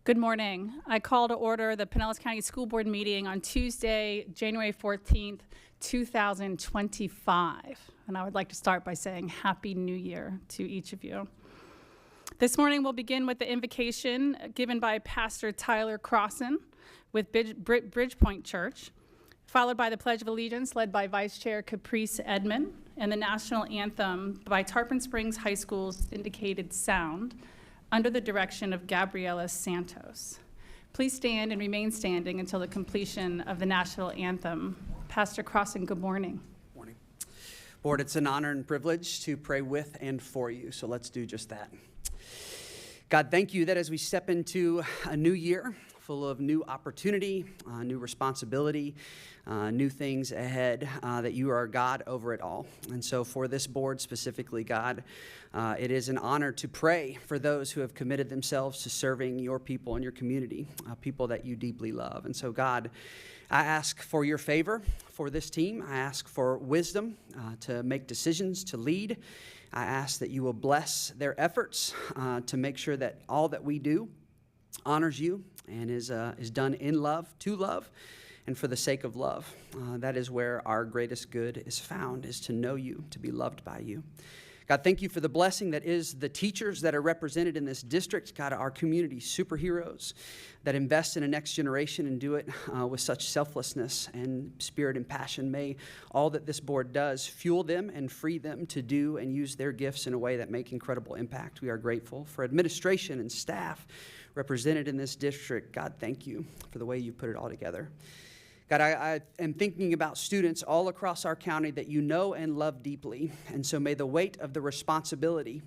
Good morning. I call to order the Pinellas County School Board meeting on Tuesday, January 14th, 2025. And I would like to start by saying Happy New Year to each of you. This morning we'll begin with the invocation given by Pastor Tyler Crossan with Bridgepoint Church, followed by the Pledge of Allegiance led by Vice Chair Caprice Edmond, and the National Anthem by Tarpon Springs High School's Indicated Sound, under the direction of Gabriela Santos. Please stand and remain standing until the completion of the national anthem. Pastor Crossan, good morning. Morning. Board, it's an honor and privilege to pray with and for you, so let's do just that. God, thank you that as we step into a new year full of new opportunity, new responsibility, new things ahead, that you are God over it all. And so for this board specifically, God, it is an honor to pray for those who have committed themselves to serving your people and your community, people that you deeply love. And so, God, I ask for your favor for this team. I ask for wisdom to make decisions, to lead. I ask that you will bless their efforts to make sure that all that we do honors you and is done in love, to love, and for the sake of love. That is where our greatest good is found, is to know you, to be loved by you. God, thank you for the blessing that is the teachers that are represented in this district. God, our community superheroes that invest in a next generation and do it with such selflessness and spirit and passion. May all that this board does fuel them and free them to do and use their gifts in a way that make incredible impact. We are grateful for administration and staff represented in this district. God, thank you for the way you put it all together. God, I am thinking about students all across our county that you know and love deeply. And so may the weight of the responsibility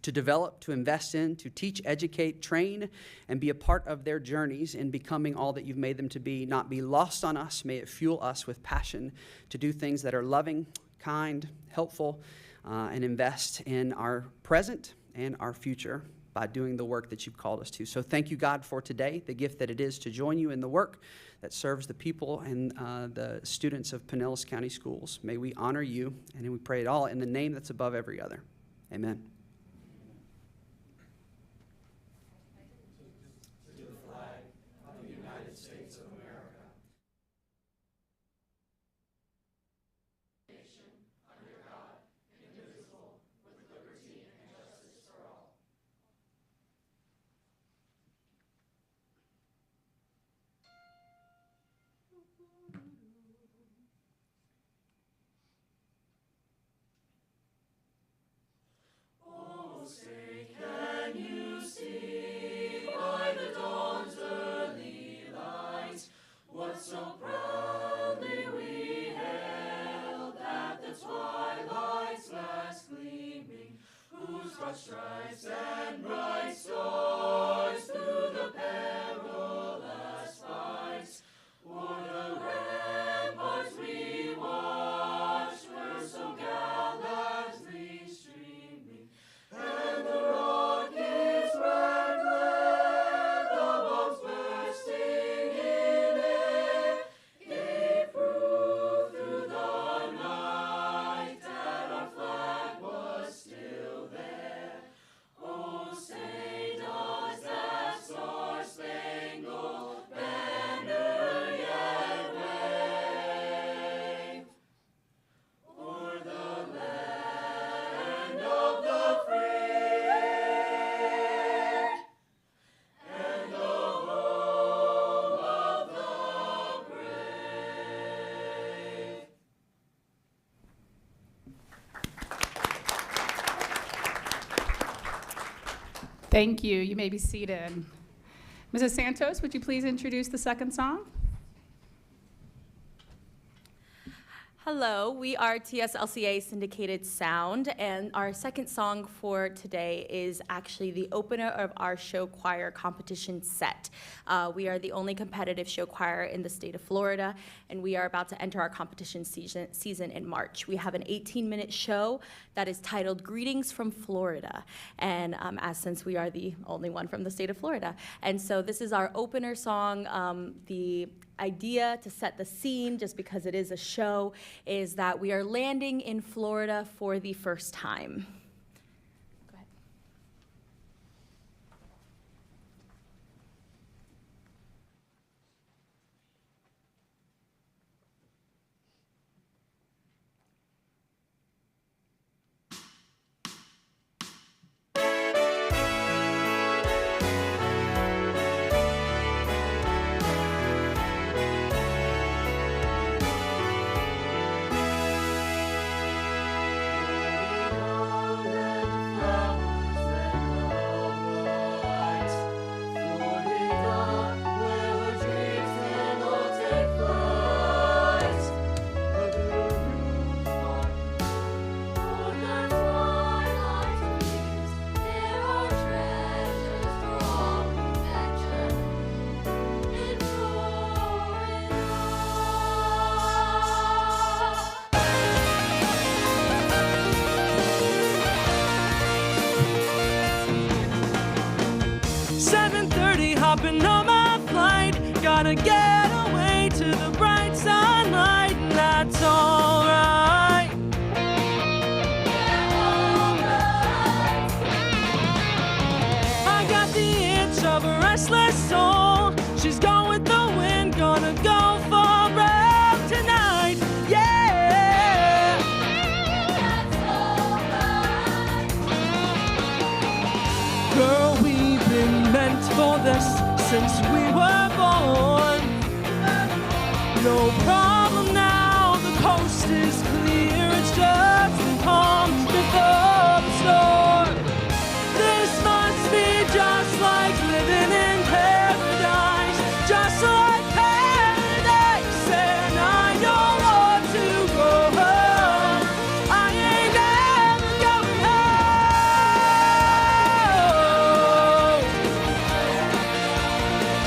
to develop, to invest in, to teach, educate, train, and be a part of their journeys in becoming all that you've made them to be not be lost on us. May it fuel us with passion to do things that are loving, kind, helpful, and invest in our present and our future by doing the work that you've called us to. So thank you, God, for today, the gift that it is to join you in the work that serves the people and the students of Pinellas County Schools. May we honor you, and we pray it all in the name that's above every other. Amen. To the flag of the United States of America, nation under God, indivisible, with liberty and justice for all. Oh, say, can you see by the dawn's early light what so proudly we hailed at the twilight's last gleaming, whose broad stripes and bright stars through the perilous fight o'er the ramparts we watched were so gallantly streaming, and the rockets' red glare, the bombs bursting in air, gave proof through the night that our flag was still there. Oh, say does that star-spangled banner yet wave o'er the land of the free and the home of the brave? Thank you. You may be seated. Mrs. Santos, would you please introduce the second song? Hello, we are TSLCA Syndicated Sound, and our second song for today is actually the opener of our show choir competition set. We are the only competitive show choir in the state of Florida, and we are about to enter our competition season in March. We have an 18-minute show that is titled Greetings from Florida, and since we are the only one from the state of Florida. And so this is our opener song. The idea to set the scene, just because it is a show, is that we are landing in Florida for the first time. Go ahead. hopping on my flight. Gotta get away to the bright sunlight, and that's alright. I got the itch of a restless soul. She's gone with the wind, gonna go for broke tonight. Yeah. That's alright. Girl, we've been meant for this since we were born. No problem now, the coast is clear. It's just the calm before the storm. This must be just like living in paradise, just like paradise. And I don't want to go home. I ain't ever going home.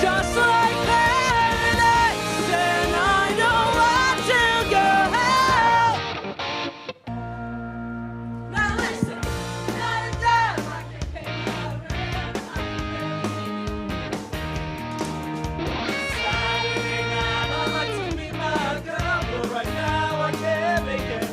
Just like paradise, and I don't want to go home. Now listen, not a dime I can pay my rent. Saturday night I'd like to meet my girl, but right now I can't make it.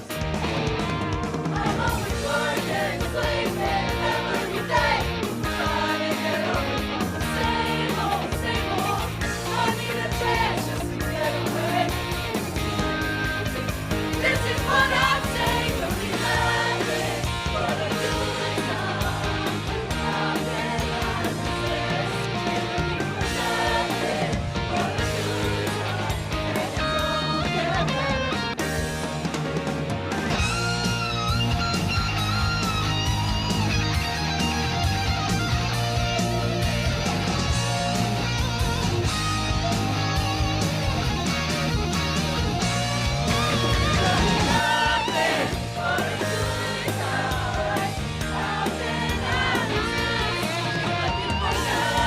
I'm only working, sleeping every day, trying to get over the same old, same old. I need a chance just to get away. This is what I say when we laughing for the good time. How can I resist? Living for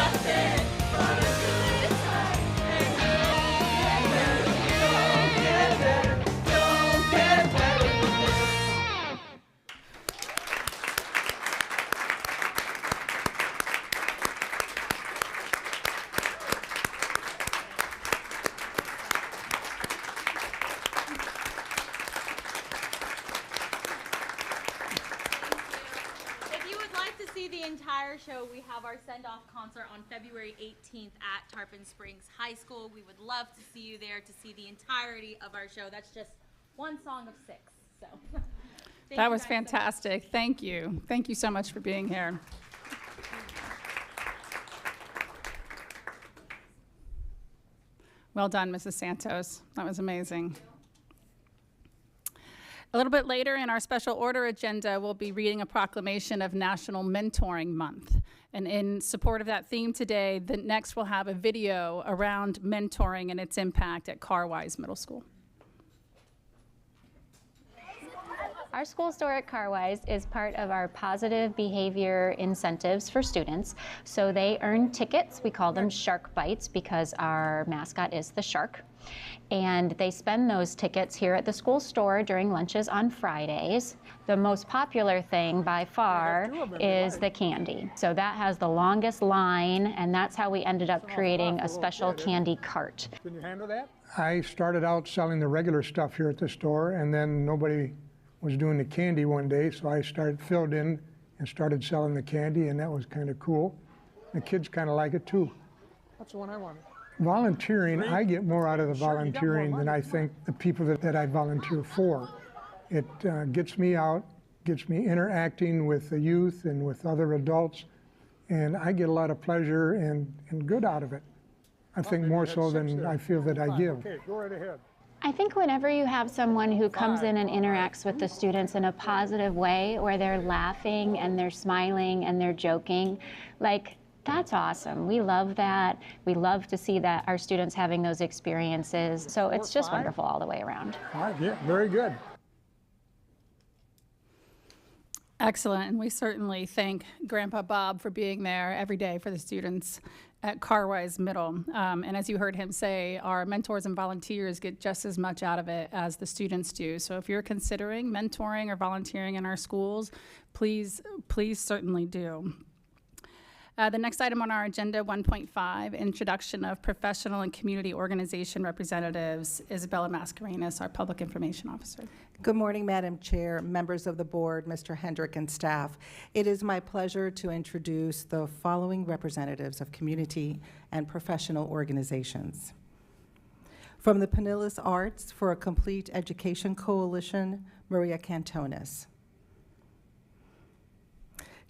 nothing for the good time, and it don't get better. If you would like to see the entire show, we have our send-off concert on February 18th at Tarpon Springs High School. We would love to see you there to see the entirety of our show. That's just one song of 6. So thank That you was guys so much. fantastic. Thank you. Thank you so much for being here. Well done, Mrs. Santos. That was amazing. A little bit later in our special order agenda, we'll be reading a proclamation of National Mentoring Month. And in support of that theme today, next we'll have a video around mentoring and its impact at Carwise Middle School. Our school store at Carwise is part of our positive behavior incentives for students. So they earn tickets. We call them Shark Bites because our mascot is the shark. And they spend those tickets here at the school store during lunches on Fridays. The most popular thing by far is the candy. So that has the longest line, and that's how we ended up creating a special candy cart. Can you handle that? I started out selling the regular stuff here at the store, and then nobody was doing the candy one day, so I filled in and started selling the candy, and that was kind of cool. The kids kind of like it too. That's the one I wanted. Volunteering, I get more out of the volunteering than I think the people that I volunteer for. It gets me out, gets me interacting with the youth and with other adults, and I get a lot of pleasure and good out of it. I think more so than I feel that I give. Okay, go right ahead. I think whenever you have someone who comes in and interacts with the students in a positive way, where they're laughing and they're smiling and they're joking, like, that's awesome. We love that. We love to see that our students having those experiences. So it's just wonderful all the way around. All right, yeah, very good. Excellent, and we certainly thank Grandpa Bob for being there every day for the students at Carwise Middle. And as you heard him say, our mentors and volunteers get just as much out of it as the students do. So if you're considering mentoring or volunteering in our schools, please certainly do. The next item on our agenda, 1.5, introduction of professional and community organization representatives. Isabella Mascarenas, our public information officer. Good morning, Madam Chair, members of the board, Mr. Hendrick, and staff. It is my pleasure to introduce the following representatives of community and professional organizations. From the Pinellas Arts for a Complete Education Coalition, Maria Cantones.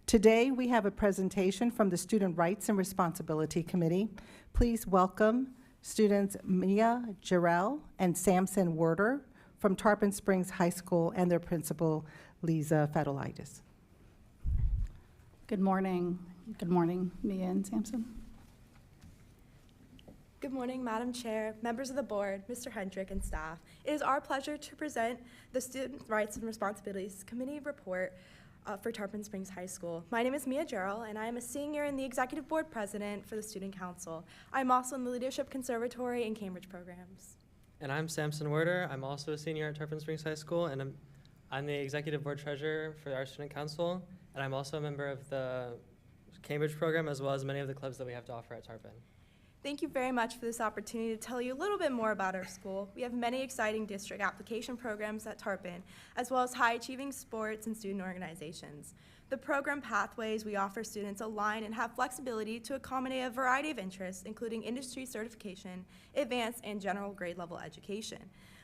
Today, we have a presentation from the Student Rights and Responsibility Committee. Please welcome students Mia Jarrell and Samson Werder from Tarpon Springs High School and their principal, Lisa Fadolitis. Good morning. Good morning, Mia and Samson. Good morning, Madam Chair, members of the board, Mr. Hendrick, and staff. It is our pleasure to present the Student Rights and Responsibilities Committee report for Tarpon Springs High School. My name is Mia Jarrell, and I am a senior and the Executive Board President for the Student Council. I'm also in the Leadership Conservatory and Cambridge programs. And I'm Samson Werder. I'm also a senior at Tarpon Springs High School, and I'm the Executive Board Treasurer for our Student Council, and I'm also a member of the Cambridge program, as well as many of the clubs that we have to offer at Tarpon. Thank you very much for this opportunity to tell you a little bit more about our school. We have many exciting district application programs at Tarpon, as well as high-achieving sports and student organizations. The program pathways we offer students align and have flexibility to accommodate a variety of interests, including industry certification, advanced and general grade level education.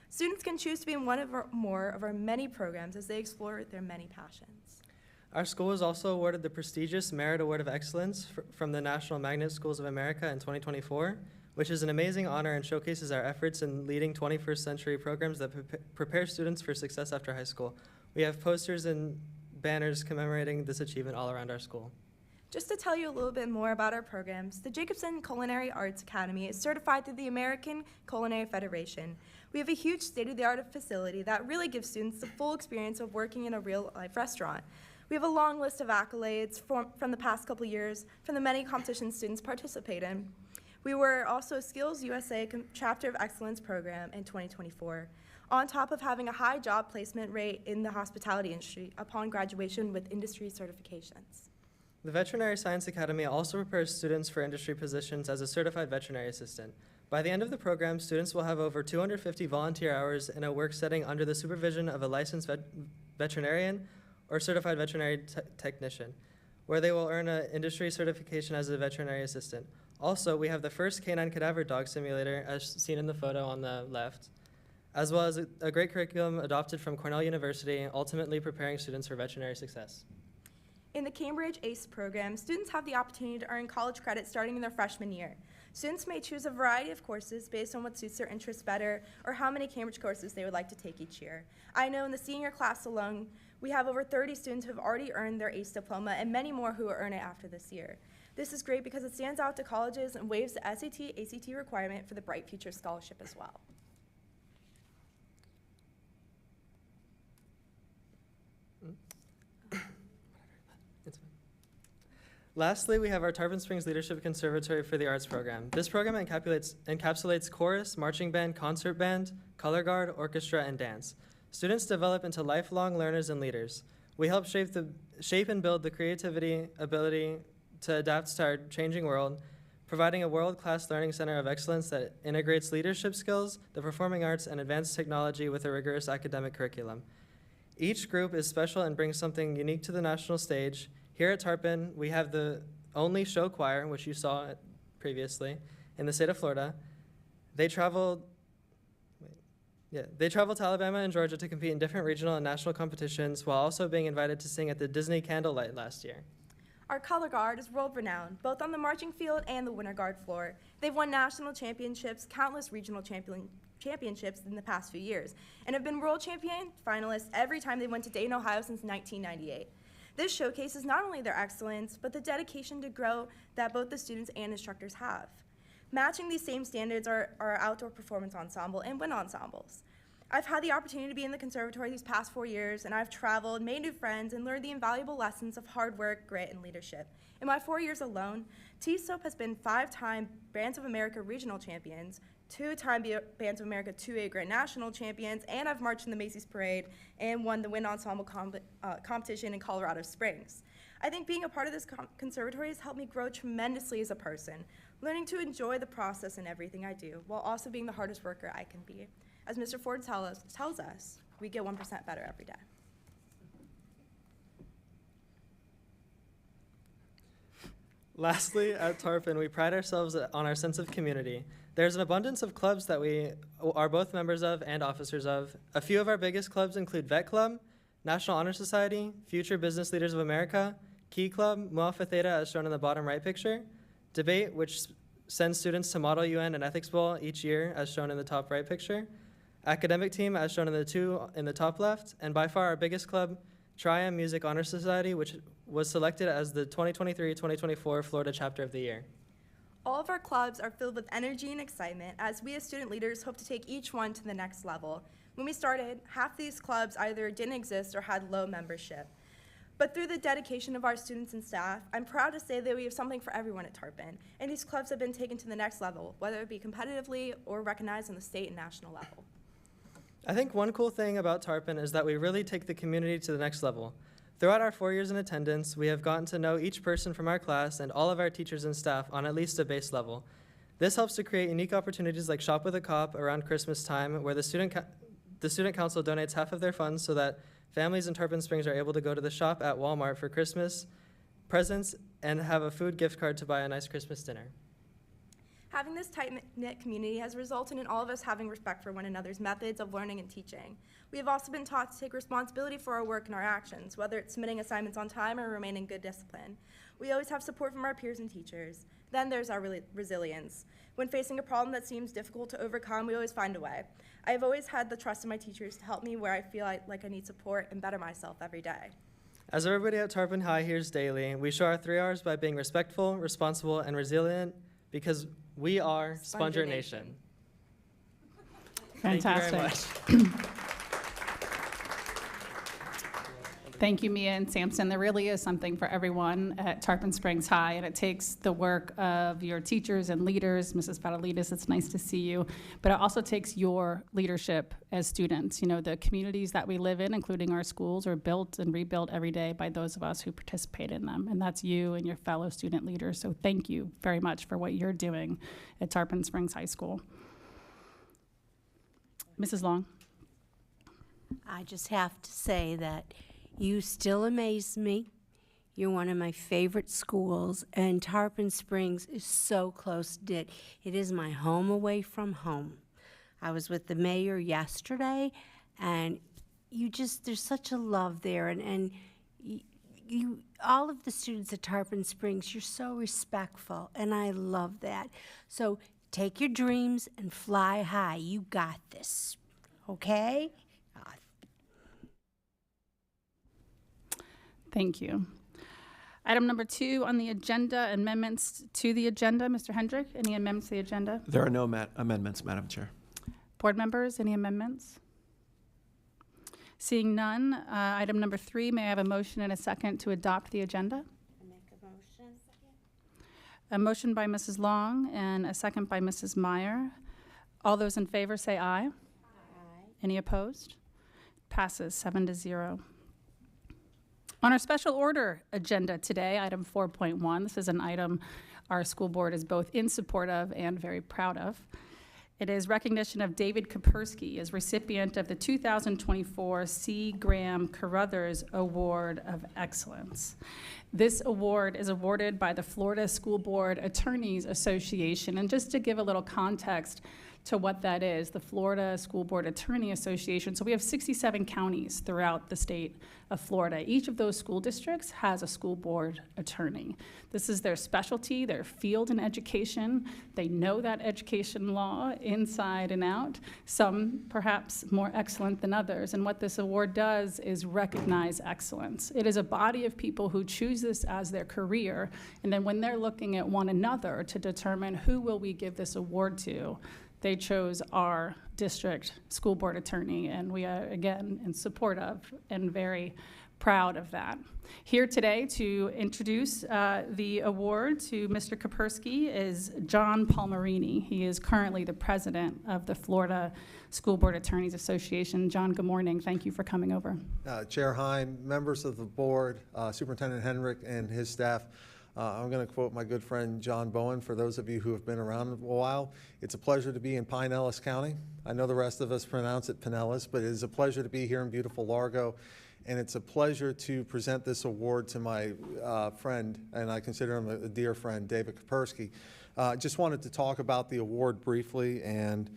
Students can choose to be in one or more of our many programs as they explore their many passions. Our school was also awarded the prestigious Merit Award of Excellence from the National Magnet Schools of America in 2024, which is an amazing honor and showcases our efforts in leading 21st century programs that prepare students for success after high school. We have posters and banners commemorating this achievement all around our school. Just to tell you a little bit more about our programs, the Jacobson Culinary Arts Academy is certified through the American Culinary Federation. We have a huge state-of-the-art facility that really gives students the full experience of working in a real-life restaurant. We have a long list of accolades from the past couple years from the many competitions students participate in. We were also a Skills USA Chapter of Excellence program in 2024, on top of having a high job placement rate in the hospitality industry upon graduation with industry certifications. The Veterinary Science Academy also prepares students for industry positions as a certified veterinary assistant. By the end of the program, students will have over 250 volunteer hours in a work setting under the supervision of a licensed veterinarian or certified veterinary technician, where they will earn an industry certification as a veterinary assistant. Also, we have the first canine cadaver dog simulator, as seen in the photo on the left, as well as a great curriculum adopted from Cornell University, ultimately preparing students for veterinary success. In the Cambridge ACE program, students have the opportunity to earn college credit starting in their freshman year. Students may choose a variety of courses based on what suits their interests better or how many Cambridge courses they would like to take each year. I know in the senior class alone, we have over 30 students who have already earned their ACE diploma and many more who will earn it after this year. This is great because it stands out to colleges and waives the SAT, ACT requirement for the Bright Future Scholarship as well. Lastly, we have our Tarpon Springs Leadership Conservatory for the Arts program. This program encapsulates chorus, marching band, concert band, color guard, orchestra, and dance. Students develop into lifelong learners and leaders. We help shape and build the creativity, ability to adapt to our changing world, providing a world-class learning center of excellence that integrates leadership skills, the performing arts, and advanced technology with a rigorous academic curriculum. Each group is special and brings something unique to the national stage. Here at Tarpon, we have the only show choir, which you saw previously, in the state of Florida. They travel to Alabama and Georgia to compete in different regional and national competitions while also being invited to sing at the Disney Candlelight last year. Our color guard is world-renowned, both on the marching field and the winter guard floor. They've won national championships, countless regional championships in the past few years, and have been world champion finalists every time they went to Dayton, Ohio since 1998. This showcases not only their excellence, but the dedication to grow that both the students and instructors have. Matching these same standards are our outdoor performance ensemble and wind ensembles. I've had the opportunity to be in the conservatory these past 4 years, and I've traveled, made new friends, and learned the invaluable lessons of hard work, grit, and leadership. In my 4 years alone, T-SOAP has been 5-time Bands of America regional champions, 2-time Bands of America 2A Grand National champions, and I've marched in the Macy's Parade and won the wind ensemble competition in Colorado Springs. I think being a part of this conservatory has helped me grow tremendously as a person, learning to enjoy the process in everything I do, while also being the hardest worker I can be. As Mr. Ford tells us, we get 1% better every day. Lastly, at Tarpon, we pride ourselves on our sense of community. There's an abundance of clubs that we are both members of and officers of. A few of our biggest clubs include Vet Club, National Honor Society, Future Business Leaders of America, Key Club, Mu Alpha Theta, as shown in the bottom right picture, Debate, which sends students to Model UN and Ethics Bowl each year, as shown in the top right picture, Academic Team, as shown in the two in the top left, and by far our biggest club, Triumph Music Honor Society, which was selected as the 2023-2024 Florida Chapter of the Year. All of our clubs are filled with energy and excitement as we as student leaders hope to take each one to the next level. When we started, half these clubs either didn't exist or had low membership. But through the dedication of our students and staff, I'm proud to say that we have something for everyone at Tarpon, and these clubs have been taken to the next level, whether it be competitively or recognized on the state and national level. I think one cool thing about Tarpon is that we really take the community to the next level. Throughout our 4 years in attendance, we have gotten to know each person from our class and all of our teachers and staff on at least a base level. This helps to create unique opportunities like Shop with a Cop around Christmas time, where the student council donates half of their funds so that families in Tarpon Springs are able to go to the shop at Walmart for Christmas presents and have a food gift card to buy a nice Christmas dinner. Having this tight-knit community has resulted in all of us having respect for one another's methods of learning and teaching. We have also been taught to take responsibility for our work and our actions, whether it's submitting assignments on time or remaining good discipline. We always have support from our peers and teachers. Then there's our resilience. When facing a problem that seems difficult to overcome, we always find a way. I have always had the trust of my teachers to help me where I feel like I need support and better myself every day. As everybody at Tarpon High hears daily, we show our 3 R's by being respectful, responsible, and resilient, because we are Sponger Nation. Fantastic. Thank you very much. Thank you, Mia and Samson. There really is something for everyone at Tarpon Springs High, and it takes the work of your teachers and leaders. Mrs. Patalides, it's nice to see you. But it also takes your leadership as students. You know, the communities that we live in, including our schools, are built and rebuilt every day by those of us who participate in them. And that's you and your fellow student leaders. So thank you very much for what you're doing at Tarpon Springs High School. Mrs. Long. I just have to say that you still amaze me. You're one of my favorite schools, and Tarpon Springs is so close-knit. It is my home away from home. I was with the mayor yesterday, and there's such a love there, and you all of the students at Tarpon Springs, you're so respectful, and I love that. So take your dreams and fly high. You got this, okay? Thank you. Item number 2 on the agenda, amendments to the agenda. Mr. Hendrick, any amendments to the agenda? There are no amendments, Madam Chair. Board members, any amendments? Seeing none, item number 3, may I have a motion and a second to adopt the agenda? I make a motion. A motion by Mrs. Long and a second by Mrs. Meyer. All those in favor say aye. Aye. Any opposed? Passes 7-0. On our special order agenda today, item 4.1, this is an item our school board is both in support of and very proud of. It is recognition of David Kapersky as recipient of the 2024 C. Graham Carruthers Award of Excellence. This award is awarded by the Florida School Board Attorneys Association. And just to give a little context to what that is, the Florida School Board Attorney Association. So we have 67 counties throughout the state of Florida. Each of those school districts has a school board attorney. This is their specialty, their field in education. They know that education law inside and out, some perhaps more excellent than others. And what this award does is recognize excellence. It is a body of people who choose this as their career, and then when they're looking at one another to determine who will we give this award to, they chose our district school board attorney, and we are, again, in support of and very proud of that. Here today to introduce the award to Mr. Kapersky is John Palmerini. He is currently the president of the Florida School Board Attorneys Association. John, good morning. Thank you for coming over. Chair Hine, members of the board, Superintendent Henrik and his staff, I'm going to quote my good friend John Bowen. For those of you who have been around a while, it's a pleasure to be in Pinellas County. I know the rest of us pronounce it Pinellas, but it is a pleasure to be here in beautiful Largo. And it's a pleasure to present this award to my friend, and I consider him a dear friend, David Kapersky. Just wanted to talk about the award briefly, and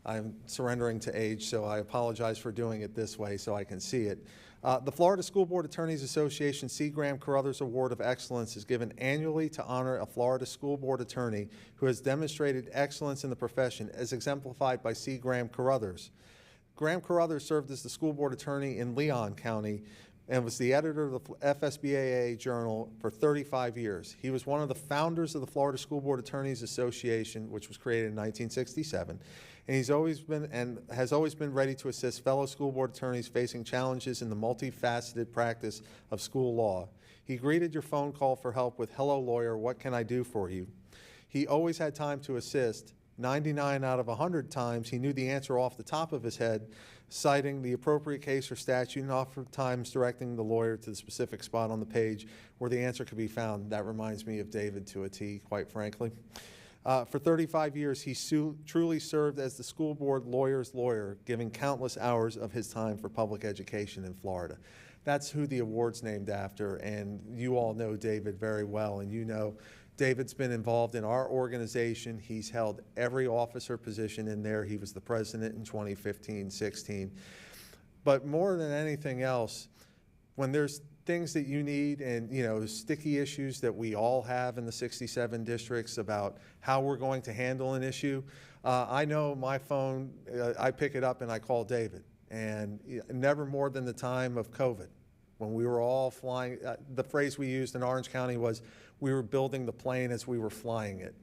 I'm surrendering to age, so I apologize for doing it this way so I can see it. The Florida School Board Attorneys Association C. Graham Carruthers Award of Excellence is given annually to honor a Florida school board attorney who has demonstrated excellence in the profession, as exemplified by C. Graham Carruthers. Graham Carruthers served as the school board attorney in Leon County and was the editor of the FSBAA Journal for 35 years. He was one of the founders of the Florida School Board Attorneys Association, which was created in 1967. And he's always been and has always been ready to assist fellow school board attorneys facing challenges in the multifaceted practice of school law. He greeted your phone call for help with, "Hello, lawyer, what can I do for you?" He always had time to assist. 99 out of 100 times, he knew the answer off the top of his head, citing the appropriate case or statute, and oftentimes directing the lawyer to the specific spot on the page where the answer could be found. That reminds me of David to a T, quite frankly. For 35 years, he truly served as the school board lawyer's lawyer, giving countless hours of his time for public education in Florida. That's who the award's named after, and you all know David very well, and you know David's been involved in our organization. He's held every officer position in there. He was the president in 2015-16. But more than anything else, when there's things that you need and, you know, sticky issues that we all have in the 67 districts about how we're going to handle an issue, I know my phone, I pick it up and I call David. And never more than the time of COVID, when we were all flying. The phrase we used in Orange County was, we were building the plane as we were flying it.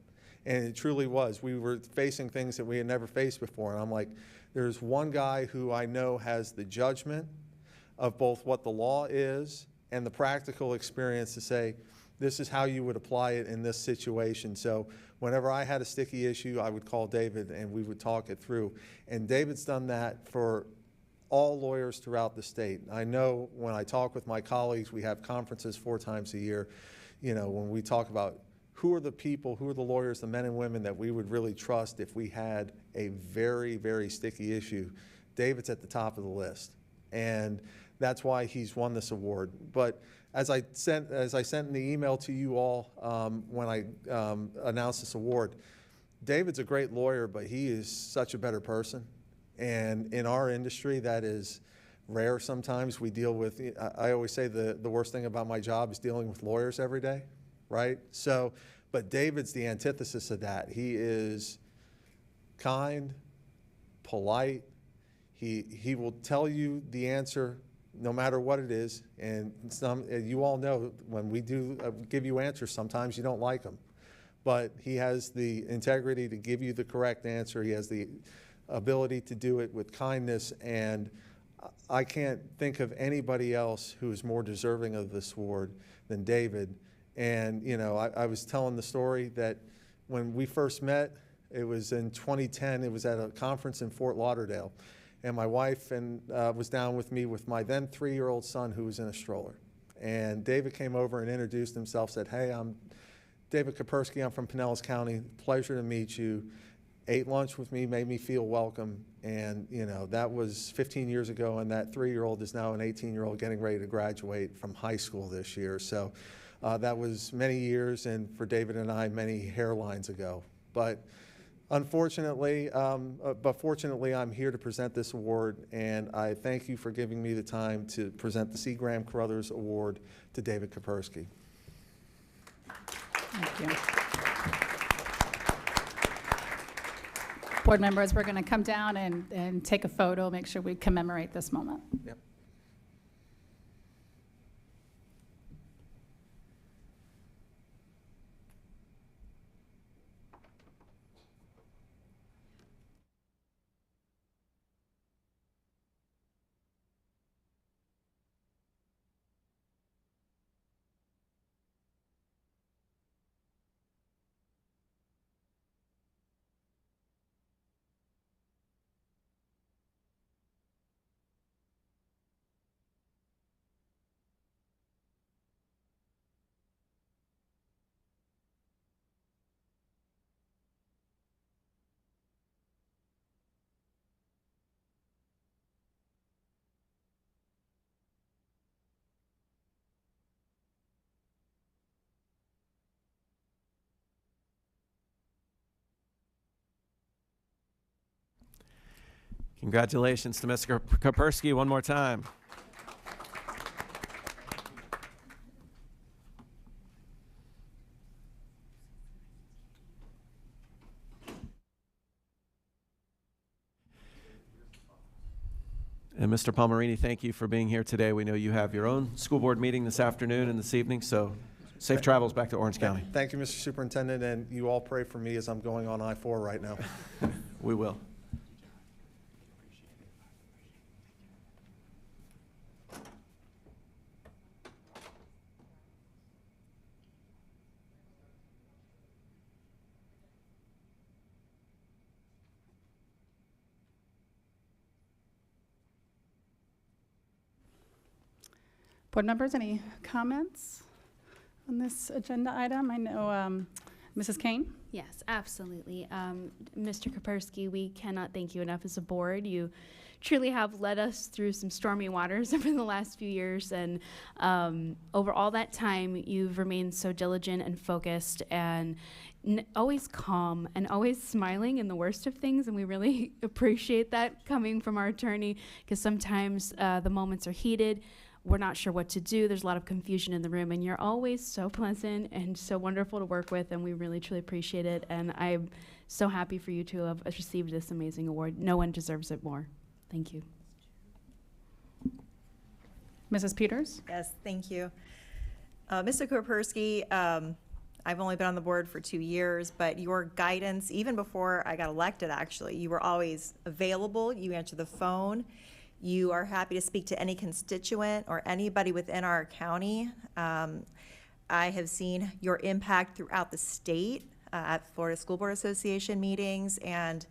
And it truly was. We were facing things that we had never faced before. And I'm like, there's one guy who I know has the judgment of both what the law is and the practical experience to say, this is how you would apply it in this situation. So whenever I had a sticky issue, I would call David and we would talk it through. And David's done that for all lawyers throughout the state. I know when I talk with my colleagues, we have conferences 4 times a year, you know, when we talk about who are the people, who are the lawyers, the men and women that we would really trust if we had a very, very sticky issue, David's at the top of the list. And that's why he's won this award. But as I sent in the email to you all when I announced this award, David's a great lawyer, but he is such a better person. And in our industry, that is rare sometimes. We deal with, I always say the worst thing about my job is dealing with lawyers every day, right? So, but David's the antithesis of that. He is kind, polite. He will tell you the answer no matter what it is. And you all know when we do give you answers, sometimes you don't like them. But he has the integrity to give you the correct answer. He has the ability to do it with kindness, and I can't think of anybody else who is more deserving of this award than David. And you know, I was telling the story that when we first met, it was in 2010, it was at a conference in Fort Lauderdale, and my wife was down with me with my then 3-year-old son who was in a stroller. And David came over and introduced himself, said, "Hey, I'm David Kapersky, I'm from Pinellas County, pleasure to meet you." Ate lunch with me, made me feel welcome, and you know, that was 15 years ago, and that 3-year-old is now an 18-year-old getting ready to graduate from high school this year. So that was many years, and for David and I, many hairlines ago. But unfortunately, fortunately, I'm here to present this award, and I thank you for giving me the time to present the C. Graham Carruthers Award to David Kapersky. Thank you. Board members, we're going to come down and take a photo, make sure we commemorate this moment. Yep. Congratulations to Mr. Kopersky one more time. And Mr. Palmerini, thank you for being here today. We know you have your own school board meeting this afternoon and this evening, so safe travels back to Orange County. Thank you, Mr. Superintendent, and you all pray for me as I'm going on I-4 right now. We will. Board members, any comments on this agenda item? I know Mrs. Kane? Yes, absolutely. Mr. Kopersky, we cannot thank you enough as a board. You truly have led us through some stormy waters over the last few years, and over all that time, you've remained so diligent and focused and always calm and always smiling in the worst of things, and we really appreciate that coming from our attorney, because sometimes the moments are heated. We're not sure what to do. There's a lot of confusion in the room, and you're always so pleasant and so wonderful to work with, and we really, truly appreciate it. And I'm so happy for you to have received this amazing award. No one deserves it more. Thank you. Mrs. Peters? Yes, thank you. Mr. Kopersky, I've only been on the board for 2 years, but your guidance, even before I got elected, actually, you were always available. You answered the phone. You are happy to speak to any constituent or anybody within our county. I have seen your impact throughout the state at Florida School Board Association meetings, and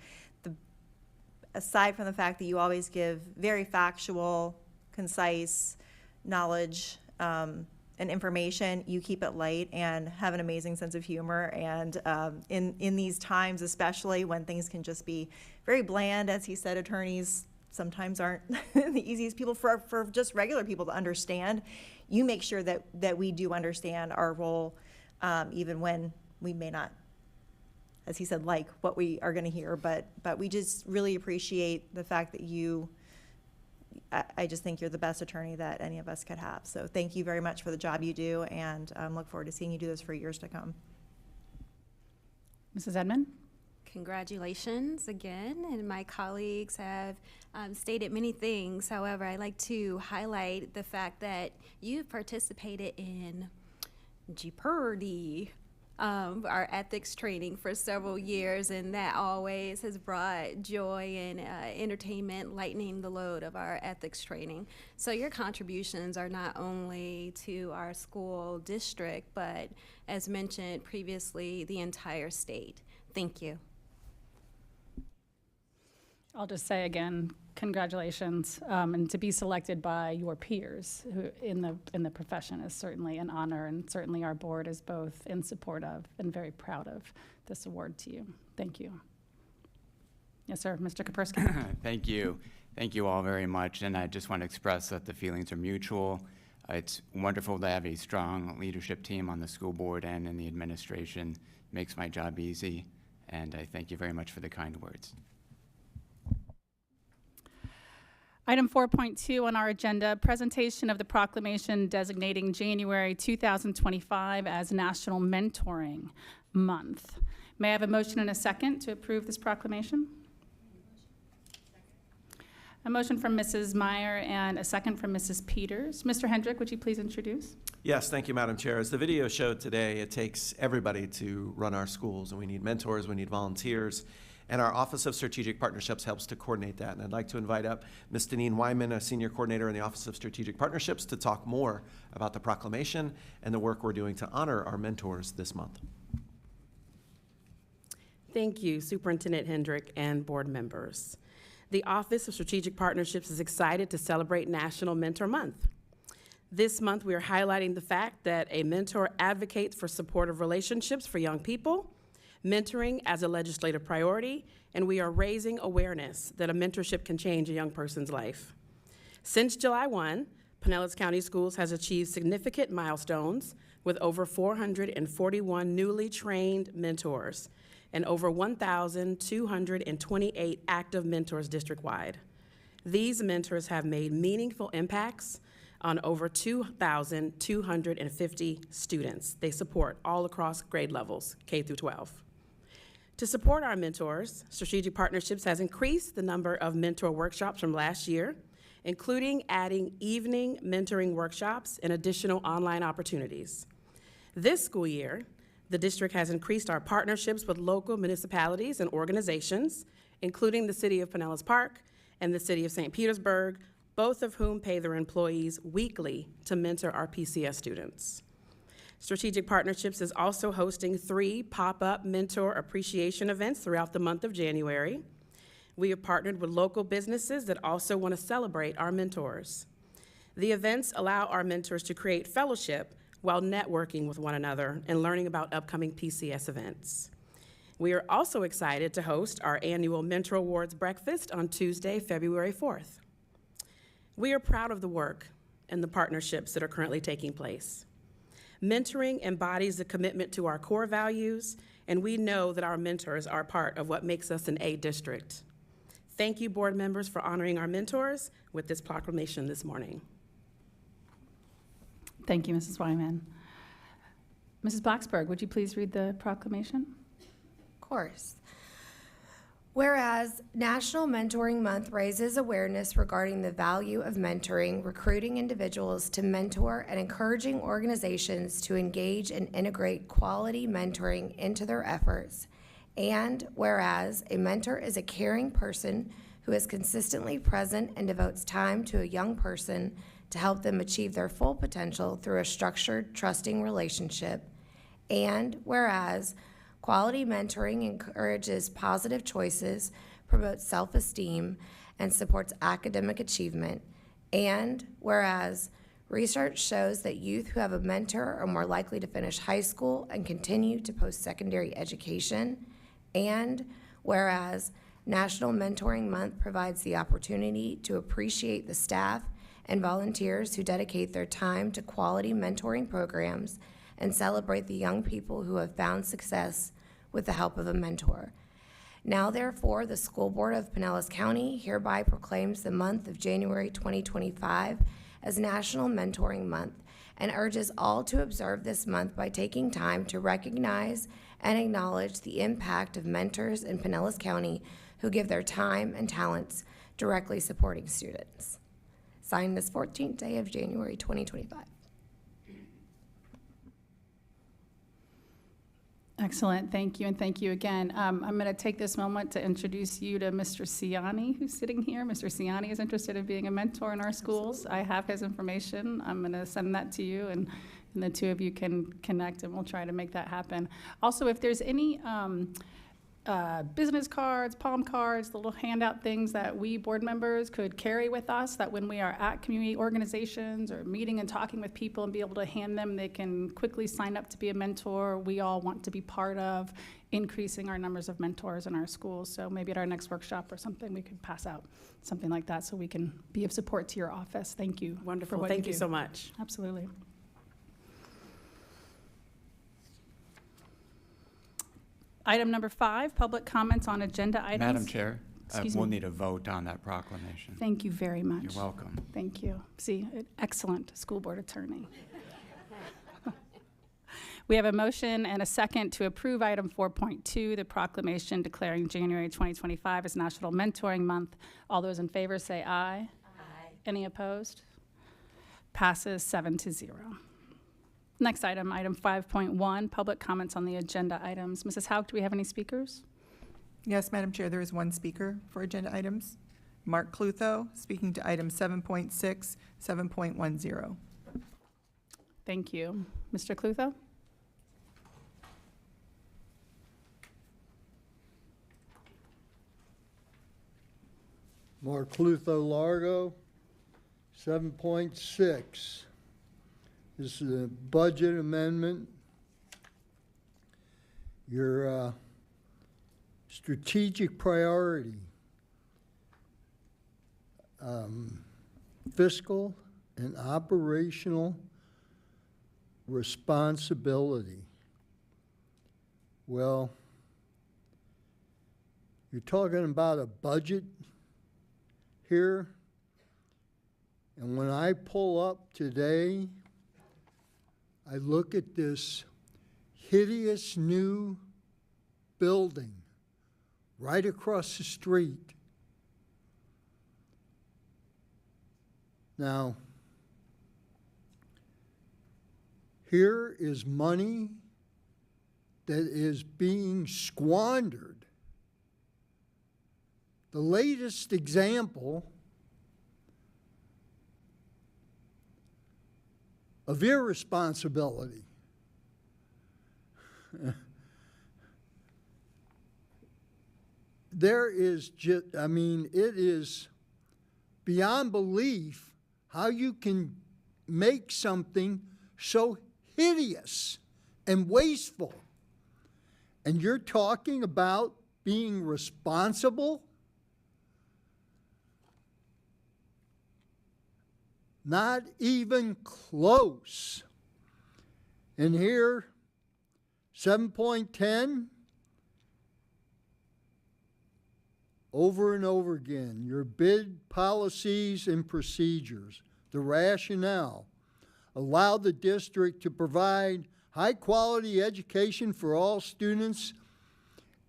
aside from the fact that you always give very factual, concise knowledge and information, you keep it light and have an amazing sense of humor. And in these times, especially when things can just be very bland, as he said, attorneys sometimes aren't the easiest people for just regular people to understand. You make sure that we do understand our role, even when we may not, as he said, like what we are going to hear. But we just really appreciate the fact that I just think you're the best attorney that any of us could have. So thank you very much for the job you do, and look forward to seeing you do this for years to come. Mrs. Edmond? Congratulations again, and my colleagues have stated many things. However, I'd like to highlight the fact that you've participated in Jeopardy, our ethics training for several years, and that always has brought joy and entertainment, lightening the load of our ethics training. So your contributions are not only to our school district, but as mentioned previously, the entire state. Thank you. I'll just say again, congratulations, and to be selected by your peers who in the profession is certainly an honor, and certainly our board is both in support of and very proud of this award to you. Thank you. Yes, sir, Mr. Kopersky. Thank you. Thank you all very much, and I just want to express that the feelings are mutual. It's wonderful to have a strong leadership team on the school board and in the administration. It makes my job easy, and I thank you very much for the kind words. Item 4.2 on our agenda, presentation of the proclamation designating January 2025 as National Mentoring Month. May I have a motion and a second to approve this proclamation? A motion from Mrs. Meyer and a second from Mrs. Peters. Mr. Hendrick, would you please introduce? Yes, thank you, Madam Chair. As the video showed today, it takes everybody to run our schools, and we need mentors, we need volunteers, and our Office of Strategic Partnerships helps to coordinate that. And I'd like to invite up Ms. Deneen Wyman, a senior coordinator in the Office of Strategic Partnerships, to talk more about the proclamation and the work we're doing to honor our mentors this month. Thank you, Superintendent Hendrick and board members. The Office of Strategic Partnerships is excited to celebrate National Mentor Month. This month, we are highlighting the fact that a mentor advocates for supportive relationships for young people, mentoring as a legislative priority, and we are raising awareness that a mentorship can change a young person's life. Since July 1, Pinellas County Schools has achieved significant milestones with over 441 newly trained mentors. and over 1,228 active mentors district-wide. These mentors have made meaningful impacts on over 2,250 students they support all across grade levels, K through 12. To support our mentors, Strategic Partnerships has increased the number of mentor workshops from last year, including adding evening mentoring workshops and additional online opportunities. This school year, the district has increased our partnerships with local municipalities and organizations, including the City of Pinellas Park and the City of St. Petersburg, both of whom pay their employees weekly to mentor our PCS students. Strategic Partnerships is also hosting 3 pop-up mentor appreciation events throughout the month of January. We have partnered with local businesses that also want to celebrate our mentors. The events allow our mentors to create fellowship while networking with one another and learning about upcoming PCS events. We are also excited to host our annual Mentor Awards breakfast on Tuesday, February 4th. We are proud of the work and the partnerships that are currently taking place. Mentoring embodies the commitment to our core values, and we know that our mentors are part of what makes us an A district. Thank you, board members, for honoring our mentors with this proclamation this morning. Thank you, Mrs. Wyman. Mrs. Blacksburg, would you please read the proclamation? Of course. Whereas National Mentoring Month raises awareness regarding the value of mentoring, recruiting individuals to mentor, and encouraging organizations to engage and integrate quality mentoring into their efforts. And whereas a mentor is a caring person who is consistently present and devotes time to a young person to help them achieve their full potential through a structured, trusting relationship. And whereas quality mentoring encourages positive choices, promotes self-esteem, and supports academic achievement. And whereas research shows that youth who have a mentor are more likely to finish high school and continue to post-secondary education. And whereas National Mentoring Month provides the opportunity to appreciate the staff and volunteers who dedicate their time to quality mentoring programs and celebrate the young people who have found success with the help of a mentor. Now therefore, the School Board of Pinellas County hereby proclaims the month of January 2025 as National Mentoring Month and urges all to observe this month by taking time to recognize and acknowledge the impact of mentors in Pinellas County who give their time and talents directly supporting students. Signed this 14th day of January 2025. Excellent, thank you, and thank you again. I'm going to take this moment to introduce you to Mr. Ciani, who's sitting here. Mr. Ciani is interested in being a mentor in our schools. I have his information. I'm going to send that to you, and the two of you can connect, and we'll try to make that happen. Also, if there's any business cards, palm cards, the little handout things that we board members could carry with us, that when we are at community organizations or meeting and talking with people and be able to hand them, they can quickly sign up to be a mentor. We all want to be part of increasing our numbers of mentors in our schools. So maybe at our next workshop or something, we could pass out something like that so we can be of support to your office. Thank you. Wonderful. For what Thank you do. so much. Absolutely. Item number 5, public comments on agenda items. Madam Chair, Excuse we'll me. need a vote on that proclamation. Thank you very much. You're welcome. Thank you. See, an excellent school board attorney. We have a motion and a second to approve item 4.2, the proclamation declaring January 2025 as National Mentoring Month. All those in favor say aye. Aye. Any opposed? Passes 7-0. Next item, item 5.1, public comments on the agenda items. Mrs. Hauk, do we have any speakers? Yes, Madam Chair, there is one speaker for agenda items. Mark Clutho, speaking to item 7.6, 7.10. Thank you. Mr. Clutho? Mark Clutho Largo, 7.6. This is a budget amendment. Your strategic priority, fiscal and operational responsibility. Well, You're talking about a budget here. And when I pull up today, I look at this hideous new building right across the street. Now, here is money that is being squandered. The latest example of irresponsibility. There is just, I mean, it is beyond belief how you can make something so hideous and wasteful. And you're talking about being responsible? Not even close. And here, 7.10, over and over again, your bid policies and procedures, the rationale, allow the district to provide high-quality education for all students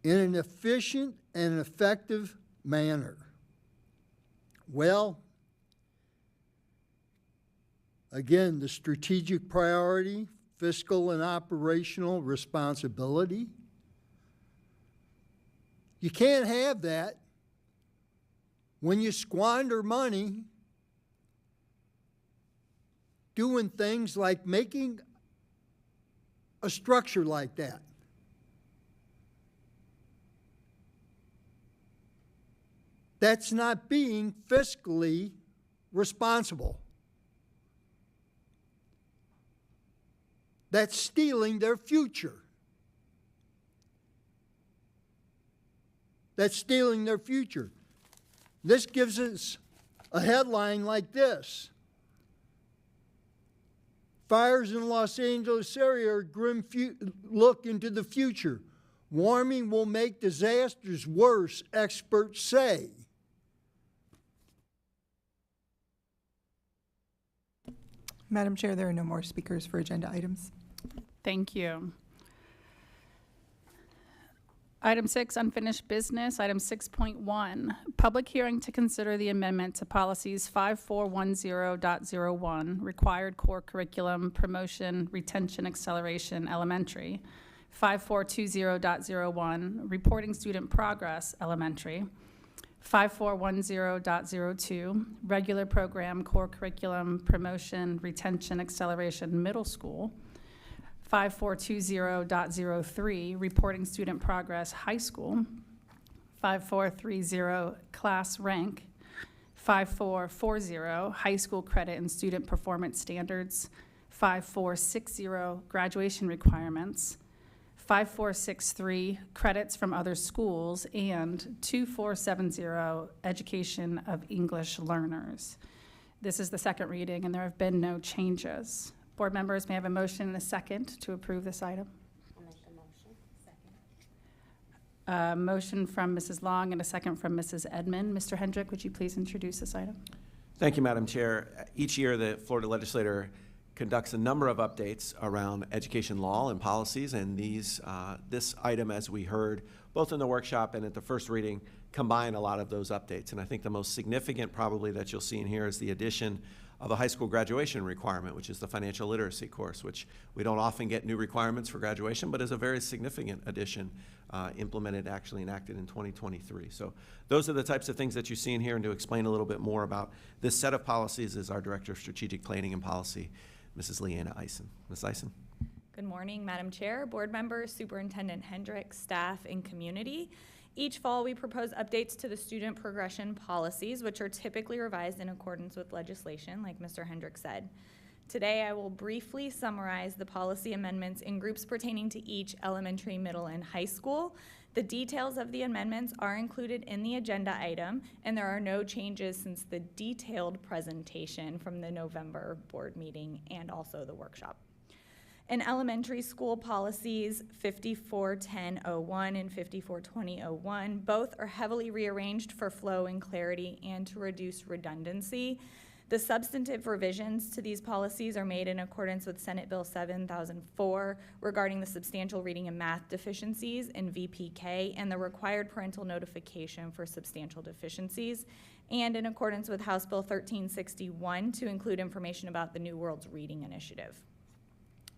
in an efficient and effective manner. Well, again, the strategic priority, fiscal and operational responsibility. You can't have that when you squander money doing things like making a structure like that. That's not being fiscally responsible. That's stealing their future. That's stealing their future. This gives us a headline like this. Fires in Los Angeles area are a grim look into the future. Warming will make disasters worse, experts say. Madam Chair, there are no more speakers for agenda items. Thank you. Item 6, unfinished business. Item 6.1, public hearing to consider the amendment to policies 5410.01, required core curriculum, promotion, retention, acceleration, elementary, 5420.01, reporting student progress, elementary, 5410.02, regular program, core curriculum, promotion, retention, acceleration, middle school, 5420.03, reporting student progress, high school, 5430, class rank, 5440, high school credit and student performance standards, 5460, graduation requirements, 5463, credits from other schools, and 2470, education of English learners. This is the second reading, and there have been no changes. Board members may I have a motion and a second to approve this item. I'll make the motion. Second. Motion from Mrs. Long and a second from Mrs. Edmond. Mr. Hendrick, would you please introduce this item? Thank you, Madam Chair. Each year, the Florida legislature conducts a number of updates around education law and policies, and this item, as we heard, both in the workshop and at the first reading, combine a lot of those updates. And I think the most significant probably that you'll see in here is the addition of a high school graduation requirement, which is the financial literacy course, which we don't often get new requirements for graduation, but is a very significant addition implemented, actually enacted in 2023. So those are the types of things that you see in here, and to explain a little bit more about this set of policies is our Director of Strategic Planning and Policy, Mrs. Leanna Eisen. Ms. Eisen. Good morning, Madam Chair, board members, Superintendent Hendrick, staff, and community. Each fall, we propose updates to the student progression policies, which are typically revised in accordance with legislation, like Mr. Hendrick said. Today, I will briefly summarize the policy amendments in groups pertaining to each elementary, middle, and high school. The details of the amendments are included in the agenda item, and there are no changes since the detailed presentation from the November board meeting and also the workshop. In elementary school policies 541001 and 542001, both are heavily rearranged for flow and clarity and to reduce redundancy. The substantive revisions to these policies are made in accordance with Senate Bill 7004 regarding the substantial reading and math deficiencies in VPK and the required parental notification for substantial deficiencies, and in accordance with House Bill 1361 to include information about the New Worlds Reading Initiative.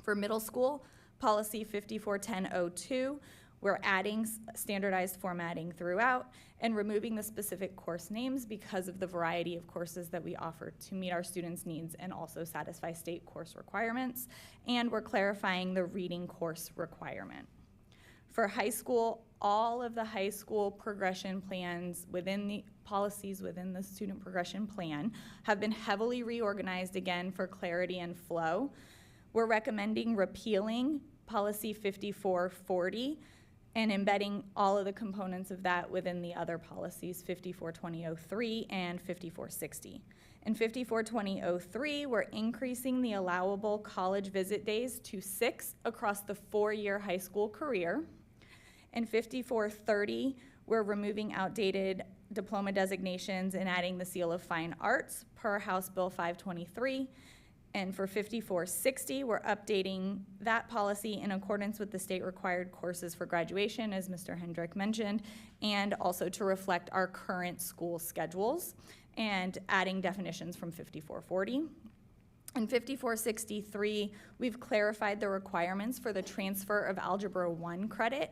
For middle school, policy 541002, we're adding standardized formatting throughout and removing the specific course names because of the variety of courses that we offer to meet our students' needs and also satisfy state course requirements. And we're clarifying the reading course requirement. For high school, all of the high school progression plans within the policies within the student progression plan have been heavily reorganized again for clarity and flow. We're recommending repealing policy 5440 and embedding all of the components of that within the other policies, 542003 and 5460. In 542003, we're increasing the allowable college visit days to 6 across the 4-year high school career. In 5430, we're removing outdated diploma designations and adding the Seal of Fine Arts per House Bill 523. And for 5460, we're updating that policy in accordance with the state required courses for graduation, as Mr. Hendrick mentioned, and also to reflect our current school schedules, and adding definitions from 5440. In 5463, we've clarified the requirements for the transfer of Algebra 1 credit,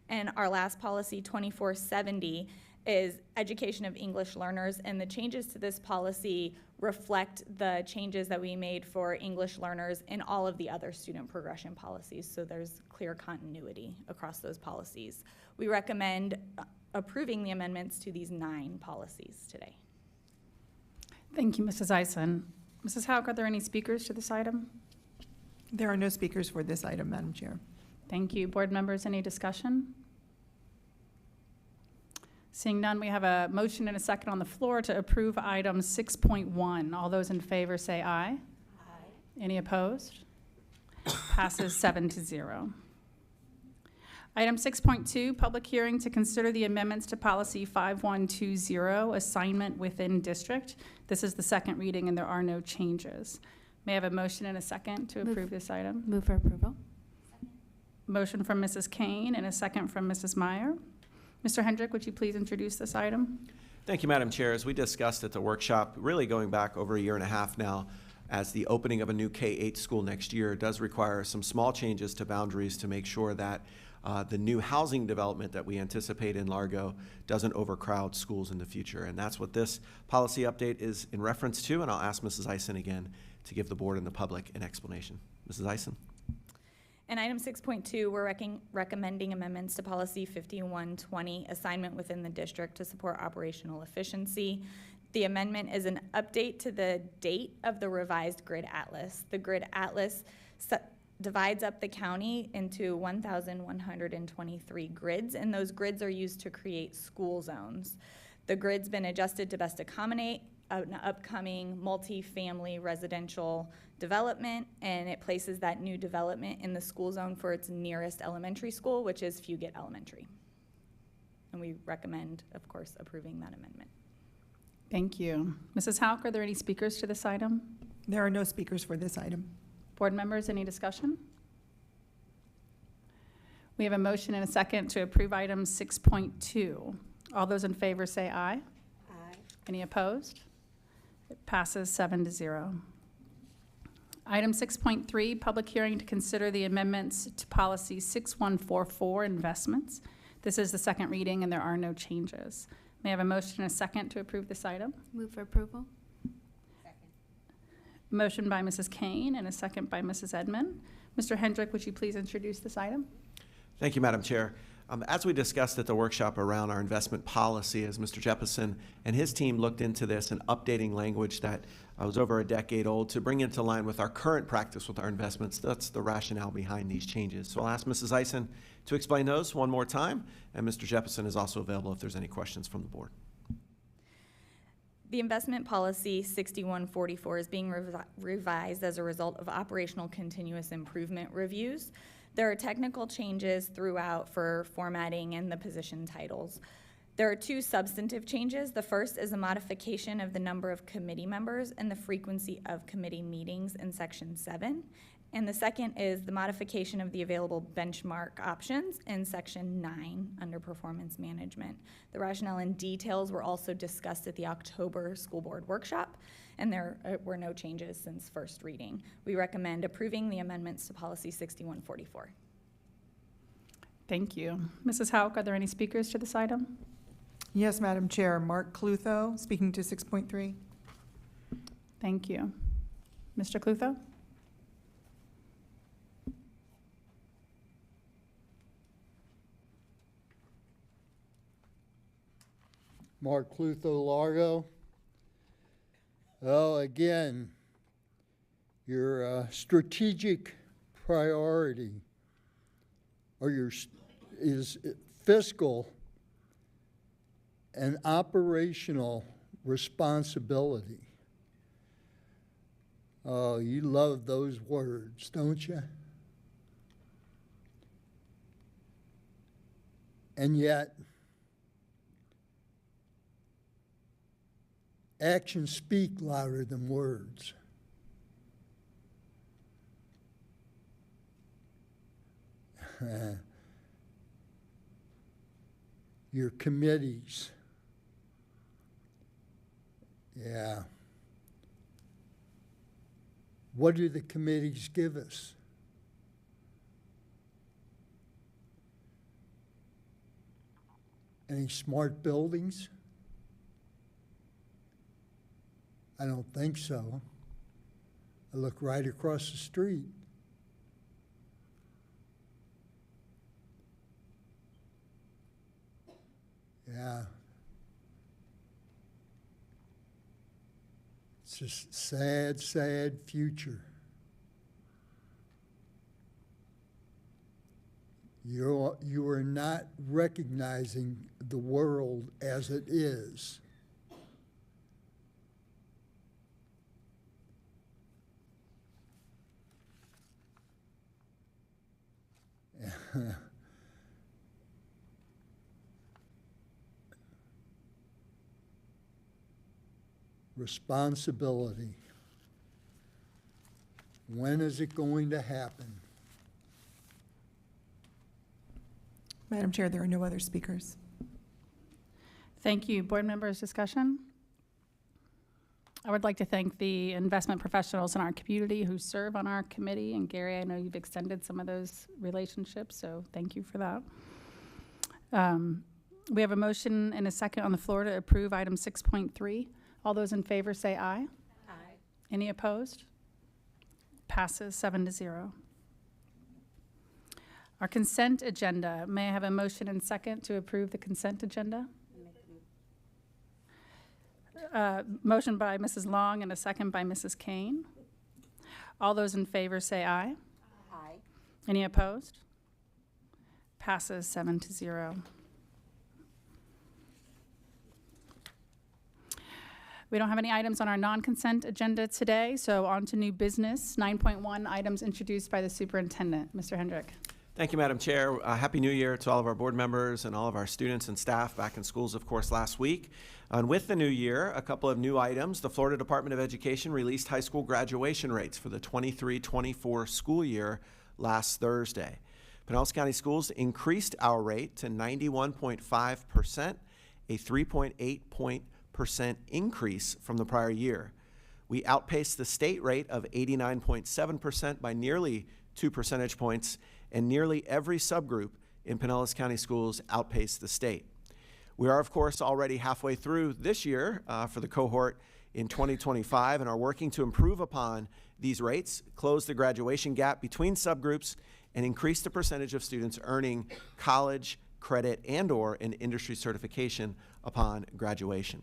and our last policy, 2470, is education of English learners, and the changes to this policy reflect the changes that we made for English learners in all of the other student progression policies, so there's clear continuity across those policies. We recommend approving the amendments to these 9 policies today. Thank you, Mrs. Eisen. Mrs. Hauk, are there any speakers to this item? There are no speakers for this item, Madam Chair. Thank you. Board members, any discussion? Seeing none, we have a motion and a second on the floor to approve item 6.1. All those in favor say aye. Aye. Any opposed? Passes 7-0. Item 6.2, public hearing to consider the amendments to policy 5120, assignment within district. This is the second reading and there are no changes. May I have a motion and a second to approve this item? Move for approval. Motion from Mrs. Kane and a second from Mrs. Meyer. Mr. Hendrick, would you please introduce this item? Thank you, Madam Chair. As we discussed at the workshop, really going back over 1.5 years now, as the opening of a new K-8 school next year does require some small changes to boundaries to make sure that the new housing development that we anticipate in Largo doesn't overcrowd schools in the future. And that's what this policy update is in reference to, and I'll ask Mrs. Eisen again to give the board and the public an explanation. Mrs. Eisen. In item 6.2, we're recommending amendments to policy 5120, assignment within the district to support operational efficiency. The amendment is an update to the date of the revised grid atlas. The grid atlas divides up the county into 1,123 grids, and those grids are used to create school zones. The grid's been adjusted to best accommodate an upcoming multi-family residential development, and it places that new development in the school zone for its nearest elementary school, which is Fugate Elementary. And we recommend, of course, approving that amendment. Thank you. Mrs. Hauk, are there any speakers to this item? There are no speakers for this item. Board members, any discussion? We have a motion and a second to approve item 6.2. All those in favor say aye. Aye. Any opposed? It passes 7-0. Item 6.3, public hearing to consider the amendments to policy 6144, investments. This is the second reading and there are no changes. May I have a motion and a second to approve this item? Move for approval. Second. Motion by Mrs. Kane and a second by Mrs. Edmond. Mr. Hendrick, would you please introduce this item? Thank you, Madam Chair. As we discussed at the workshop around our investment policy, as Mr. Jeppesen and his team looked into this and updating language that was over a decade old to bring into line with our current practice with our investments, that's the rationale behind these changes. So I'll ask Mrs. Eisen to explain those one more time, and Mr. Jeppesen is also available if there's any questions from the board. The investment policy 6144 is being revised as a result of operational continuous improvement reviews. There are technical changes throughout for formatting and the position titles. There are two substantive changes. The first is a modification of the number of committee members and the frequency of committee meetings in Section 7. And the second is the modification of the available benchmark options in Section 9 under performance management. The rationale and details were also discussed at the October school board workshop, and there were no changes since first reading. We recommend approving the amendments to policy 6144. Thank you. Mrs. Hauk, are there any speakers to this item? Yes, Madam Chair. Mark Clutho, speaking to 6.3. Thank you. Mr. Clutho? Mark Clutho, Largo. Well, again, your strategic priority or is fiscal and operational responsibility. Oh, you love those words, don't you? And yet, actions speak louder than words. Your committees. Yeah. What do the committees give us? Any smart buildings? I don't think so. I look right across the street. Yeah. It's just sad, sad future. You are not recognizing the world as it is. Responsibility. When is it going to happen? Madam Chair, there are no other speakers. Thank you. Board members, discussion? I would like to thank the investment professionals in our community who serve on our committee. And Gary, I know you've extended some of those relationships, so thank you for that. We have a motion and a second on the floor to approve item 6.3. All those in favor say aye. Aye. Any opposed? Passes 7-0. Our consent agenda. May I have a motion and second to approve the consent agenda? Motion by Mrs. Long and a second by Mrs. Kane. All those in favor say aye. Aye. Any opposed? Passes 7-0. We don't have any items on our non-consent agenda today, so on to new business. 9.1 items introduced by the superintendent. Mr. Hendrick. Thank you, Madam Chair. Happy New Year to all of our board members and all of our students and staff back in schools, of course, last week. And with the new year, a couple of new items. The Florida Department of Education released high school graduation rates for the 23-24 school year last Thursday. Pinellas County Schools increased our rate to 91.5%, a 3.8% increase from the prior year. We outpaced the state rate of 89.7% by nearly 2 percentage points, and nearly every subgroup in Pinellas County Schools outpaced the state. We are, of course, already halfway through this year for the cohort in 2025 and are working to improve upon these rates, close the graduation gap between subgroups, and increase the percentage of students earning college credit and/or an industry certification upon graduation.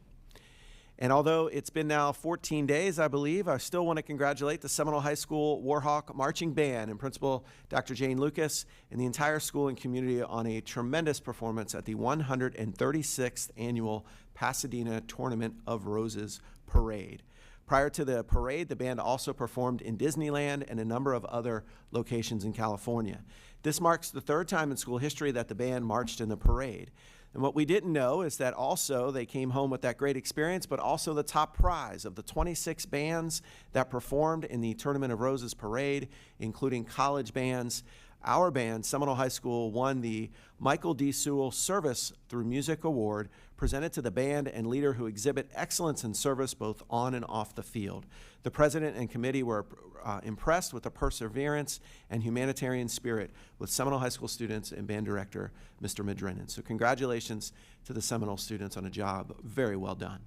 And although it's been now 14 days, I believe, I still want to congratulate the Seminole High School Warhawk Marching Band and Principal Dr. Jane Lucas and the entire school and community on a tremendous performance at the 136th Annual Pasadena Tournament of Roses Parade. Prior to the parade, the band also performed in Disneyland and a number of other locations in California. This marks the third time in school history that the band marched in the parade. And what we didn't know is that also they came home with that great experience, but also the top prize of the 26 bands that performed in the Tournament of Roses Parade, including college bands. Our band, Seminole High School, won the Michael D. Sewell Service Through Music Award, presented to the band and leader who exhibit excellence in service both on and off the field. The president and committee were impressed with the perseverance and humanitarian spirit with Seminole High School students and band director, Mr. Madrinnen. So congratulations to the Seminole students on a job very well done.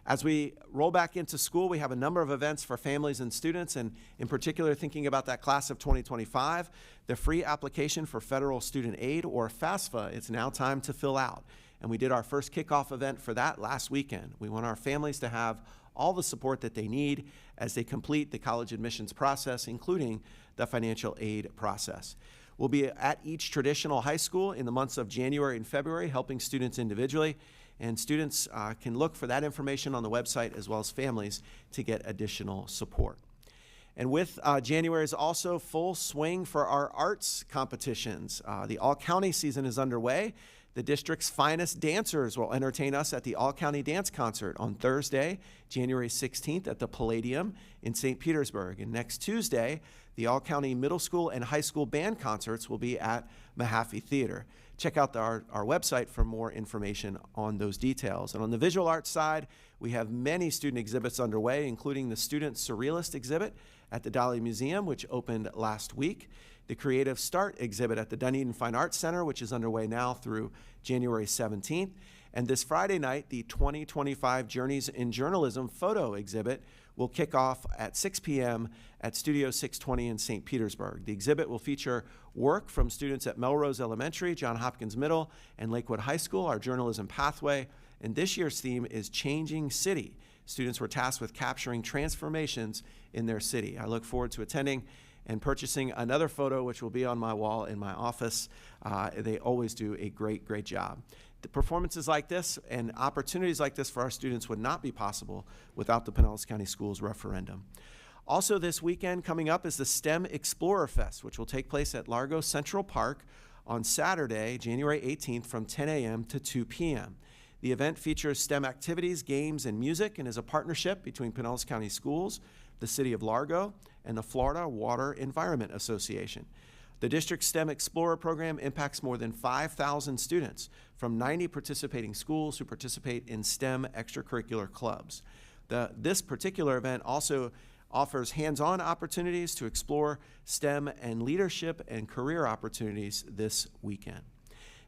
As we roll back into school, we have a number of events for families and students, and in particular thinking about that class of 2025, the free application for federal student aid, or FAFSA, it's now time to fill out. And we did our first kickoff event for that last weekend. We want our families to have all the support that they need as they complete the college admissions process, including the financial aid process. We'll be at each traditional high school in the months of January and February, helping students individually, and students can look for that information on the website as well as families to get additional support. And with January is also full swing for our arts competitions. The all-county season is underway. The district's finest dancers will entertain us at the All-County Dance Concert on Thursday, January 16th at the Palladium in St. Petersburg. And next Tuesday, the All-County Middle School and High School Band Concerts will be at Mahaffey Theater. Check out our website for more information on those details. And on the visual arts side, we have many student exhibits underway, including the Student Surrealist exhibit at the Dali Museum, which opened last week. The Creative Start exhibit at the Dunedin Fine Arts Center, which is underway now through January 17th. And this Friday night, the 2025 Journeys in Journalism photo exhibit will kick off at 6 p.m. at Studio 620 in St. Petersburg. The exhibit will feature work from students at Melrose Elementary, John Hopkins Middle, and Lakewood High School, our journalism pathway. And this year's theme is Changing City. Students were tasked with capturing transformations in their city. I look forward to attending and purchasing another photo, which will be on my wall in my office. They always do a great, great job. The performances like this and opportunities like this for our students would not be possible without the Pinellas County Schools referendum. Also this weekend coming up is the STEM Explorer Fest, which will take place at Largo Central Park on Saturday, January 18th from 10 a.m. to 2 p.m. The event features STEM activities, games, and music, and is a partnership between Pinellas County Schools, the City of Largo, and the Florida Water Environment Association. The district's STEM Explorer program impacts more than 5,000 students from 90 participating schools who participate in STEM extracurricular clubs. This particular event also offers hands-on opportunities to explore STEM and leadership and career opportunities this weekend.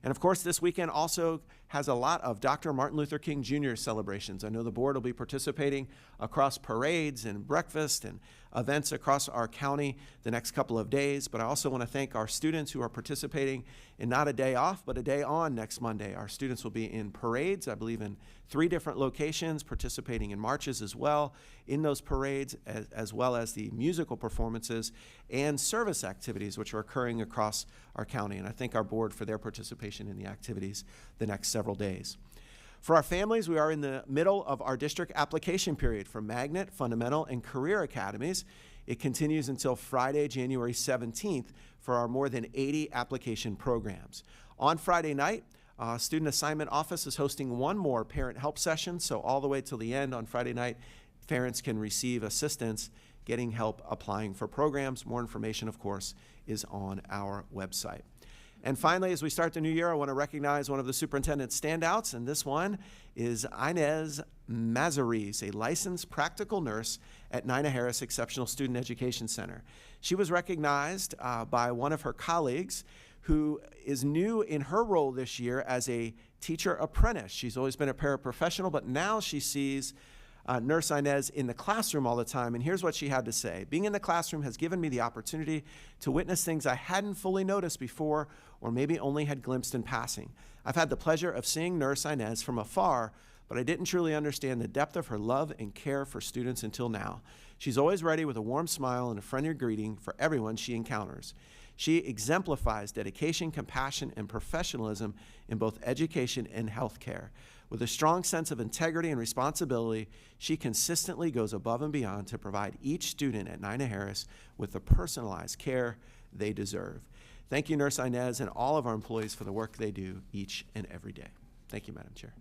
And of course, this weekend also has a lot of Dr. Martin Luther King Jr. celebrations. I know the board will be participating across parades and breakfast and events across our county the next couple of days, but I also want to thank our students who are participating in not a day off, but a day on next Monday. Our students will be in parades, I believe in 3 different locations, participating in marches as well in those parades, as well as the musical performances and service activities which are occurring across our county. And I thank our board for their participation in the activities the next several days. For our families, we are in the middle of our district application period for Magnet, Fundamental, and Career Academies. It continues until Friday, January 17th for our more than 80 application programs. On Friday night, Student Assignment Office is hosting one more parent help session, so all the way till the end on Friday night, parents can receive assistance getting help applying for programs. More information, of course, is on our website. And finally, as we start the new year, I want to recognize one of the superintendent's standouts, and this one is Inez Mazariz, a licensed practical nurse at Nina Harris Exceptional Student Education Center. She was recognized by one of her colleagues who is new in her role this year as a teacher apprentice. She's always been a paraprofessional, but now she sees Nurse Inez in the classroom all the time, and here's what she had to say. Being in the classroom has given me the opportunity to witness things I hadn't fully noticed before or maybe only had glimpsed in passing. I've had the pleasure of seeing Nurse Inez from afar, but I didn't truly understand the depth of her love and care for students until now. She's always ready with a warm smile and a friendly greeting for everyone she encounters. She exemplifies dedication, compassion, and professionalism in both education and healthcare. With a strong sense of integrity and responsibility, she consistently goes above and beyond to provide each student at Nina Harris with the personalized care they deserve. Thank you, Nurse Inez, and all of our employees for the work they do each and every day. Thank you, Madam Chair.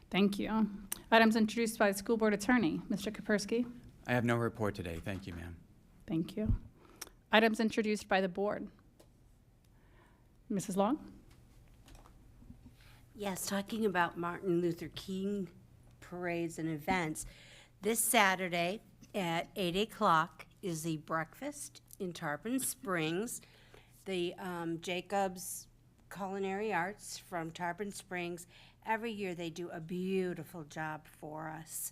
Thank you. Items introduced by the School Board Attorney. Mr. Kapersky. I have no report today. Thank you, ma'am. Thank you. Items introduced by the board. Mrs. Long. Yes, talking about Martin Luther King parades and events. This Saturday at 8 o'clock is the breakfast in Tarpon Springs. The Jacobs Culinary Arts from Tarpon Springs. Every year they do a beautiful job for us.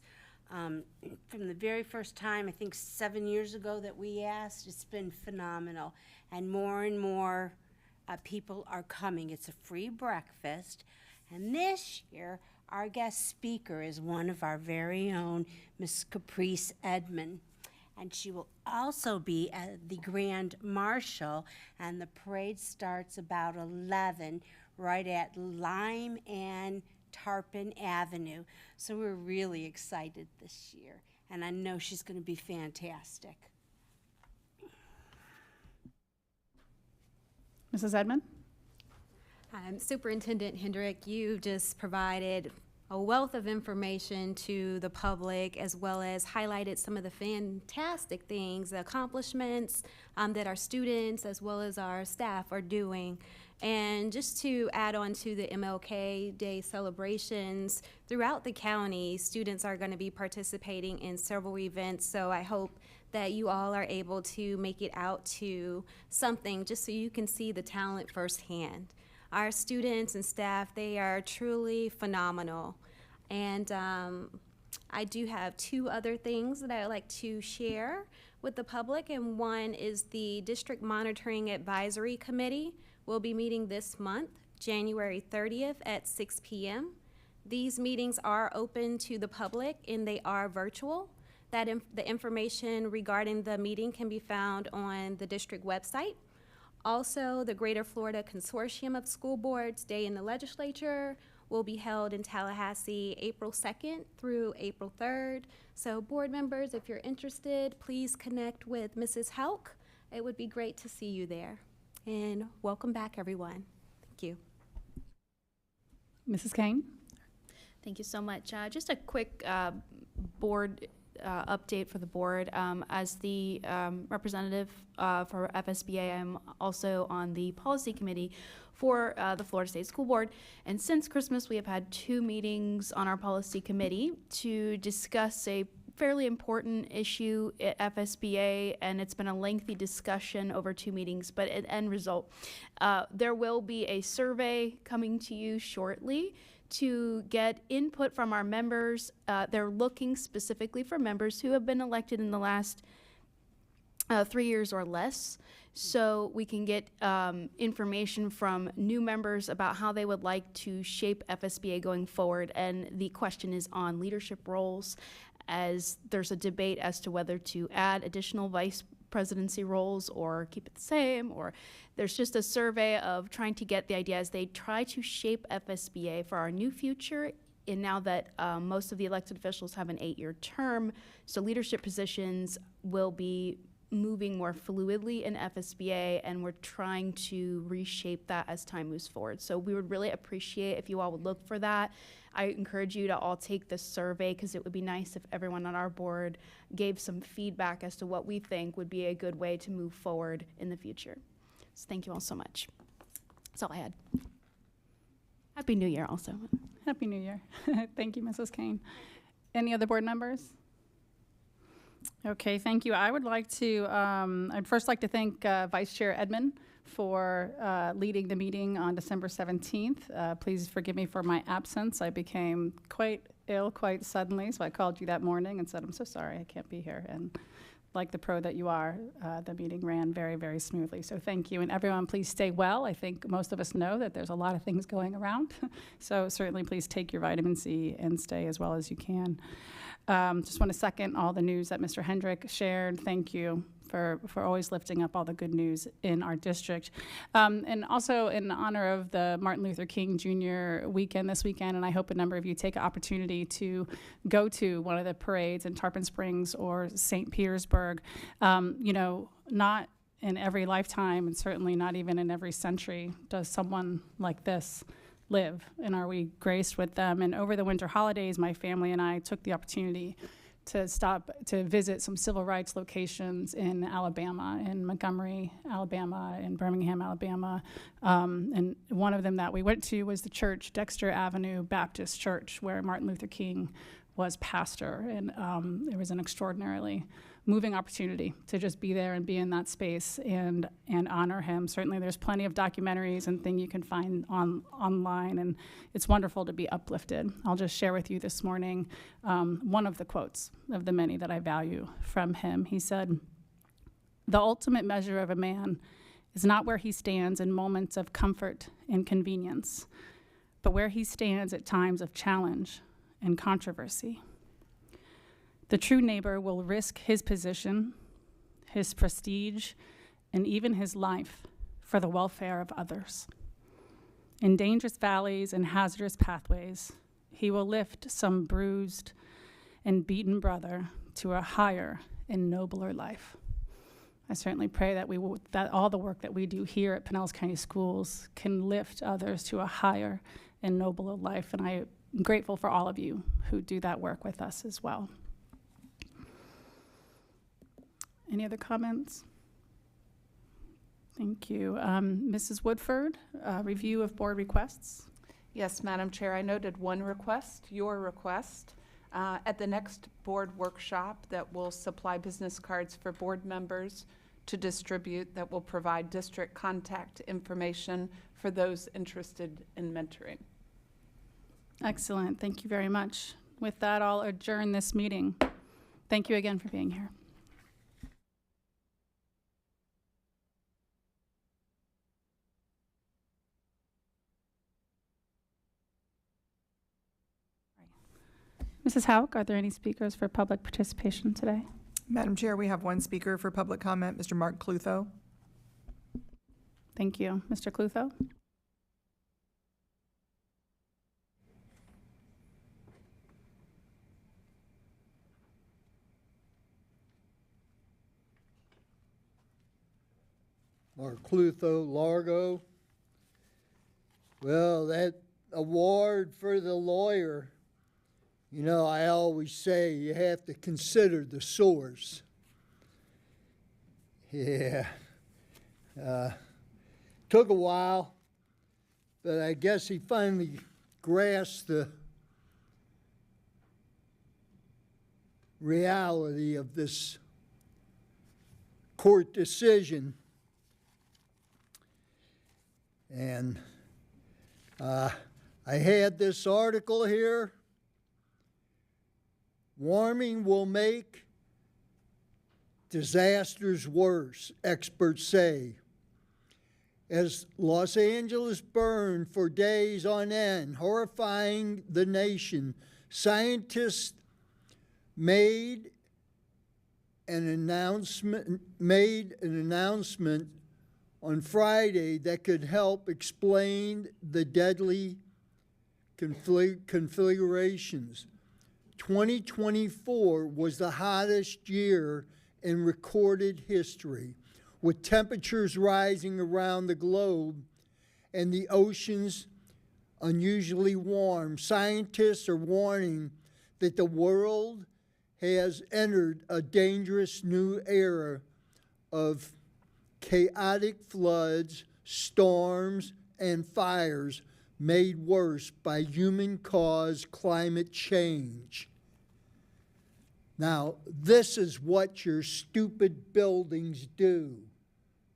From the very first time, I think 7 years ago that we asked, it's been phenomenal. And more people are coming. It's a free breakfast. And this year, our guest speaker is one of our very own, Miss Caprice Edmond. And she will also be at the Grand Marshal, and the parade starts about 11 right at Lime and Tarpon Avenue. So we're really excited this year, and I know she's going to be fantastic. Mrs. Edmond? Superintendent Hendrick, you just provided a wealth of information to the public, as well as highlighted some of the fantastic things, the accomplishments that our students as well as our staff are doing. And just to add on to the MLK Day celebrations, throughout the county, students are going to be participating in several events, so I hope that you all are able to make it out to something just so you can see the talent firsthand. Our students and staff, they are truly phenomenal. And I do have two other things that I would like to share with the public, and one is the District Monitoring Advisory Committee will be meeting this month, January 30th at 6 p.m. These meetings are open to the public and they are virtual. The information regarding the meeting can be found on the district website. Also, the Greater Florida Consortium of School Boards Day in the Legislature will be held in Tallahassee April 2nd through April 3rd. So board members, if you're interested, please connect with Mrs. Houck. It would be great to see you there. And welcome back, everyone. Thank you. Mrs. Kane? Thank you so much. Just a quick board update for the board. As the representative for FSBA, I'm also on the policy committee for the Florida State School Board. And since Christmas, we have had 2 meetings on our policy committee to discuss a fairly important issue at FSBA, and it's been a lengthy discussion over 2 meetings, but at end result, there will be a survey coming to you shortly to get input from our members. They're looking specifically for members who have been elected in the last 3 years or less, so we can get information from new members about how they would like to shape FSBA going forward. And the question is on leadership roles, as there's a debate as to whether to add additional vice presidency roles or keep it the same, or there's just a survey of trying to get the idea as they try to shape FSBA for our new future. And now that most of the elected officials have an 8-year term, so leadership positions will be moving more fluidly in FSBA, and we're trying to reshape that as time moves forward. So we would really appreciate if you all would look for that. I encourage you to all take the survey, because it would be nice if everyone on our board gave some feedback as to what we think would be a good way to move forward in the future. So thank you all so much. That's all I had. Happy New Year also. Happy New Year. Thank you, Mrs. Kane. Any other board members? Okay, thank you. I would like to, I'd first like to thank Vice Chair Edmond for leading the meeting on December 17th. Please forgive me for my absence. I became quite ill quite suddenly, so I called you that morning and said, I'm so sorry, I can't be here. And like the pro that you are, the meeting ran very, very smoothly. So thank you. And everyone, please stay well. I think most of us know that there's a lot of things going around. So certainly please take your vitamin C and stay as well as you can. Just want to second all the news that Mr. Hendrick shared. Thank you for always lifting up all the good news in our district. And also in honor of the Martin Luther King Jr. weekend this weekend, and I hope a number of you take an opportunity to go to one of the parades in Tarpon Springs or St. Petersburg. You know, not in every lifetime, and certainly not even in every century, does someone like this live, and are we graced with them. And over the winter holidays, my family and I took the opportunity to stop to visit some civil rights locations in Alabama, in Montgomery, Alabama, in Birmingham, Alabama. And one of them that we went to was the church, Dexter Avenue Baptist Church, where Martin Luther King was pastor. And it was an extraordinarily moving opportunity to just be there and be in that space and honor him. Certainly there's plenty of documentaries and things you can find online, and it's wonderful to be uplifted. I'll just share with you this morning one of the quotes of the many that I value from him. He said, "The ultimate measure of a man is not where he stands in moments of comfort and convenience, but where he stands at times of challenge and controversy. The true neighbor will risk his position, his prestige, and even his life for the welfare of others. In dangerous valleys and hazardous pathways, he will lift some bruised and beaten brother to a higher and nobler life." I certainly pray that that all the work that we do here at Pinellas County Schools can lift others to a higher and nobler life, and I'm grateful for all of you who do that work with us as well. Any other comments? Thank you. Mrs. Woodford, review of board requests. Yes, Madam Chair, I noted one request, your request, at the next board workshop that will supply business cards for board members to distribute that will provide district contact information for those interested in mentoring. Excellent. Thank you very much. With that, I'll adjourn this meeting. Thank you again for being here. Mrs. Hauk, are there any speakers for public participation today? Madam Chair, we have one speaker for public comment, Mr. Mark Clutho. Thank you. Mr. Clutho? Mark Clutho, Largo. Well, that award for the lawyer, you know, I always say you have to consider the source. Yeah. Took a while, but I guess he finally grasped the reality of this court decision. And I had this article here. Warming will make disasters worse, experts say. As Los Angeles burned for days on end, horrifying the nation, scientists made an announcement on Friday that could help explain the deadly conflagrations. 2024 was the hottest year in recorded history, with temperatures rising around the globe and the oceans unusually warm. Scientists are warning that the world has entered a dangerous new era of chaotic floods, storms, and fires made worse by human-caused climate change. Now, this is what your stupid buildings do,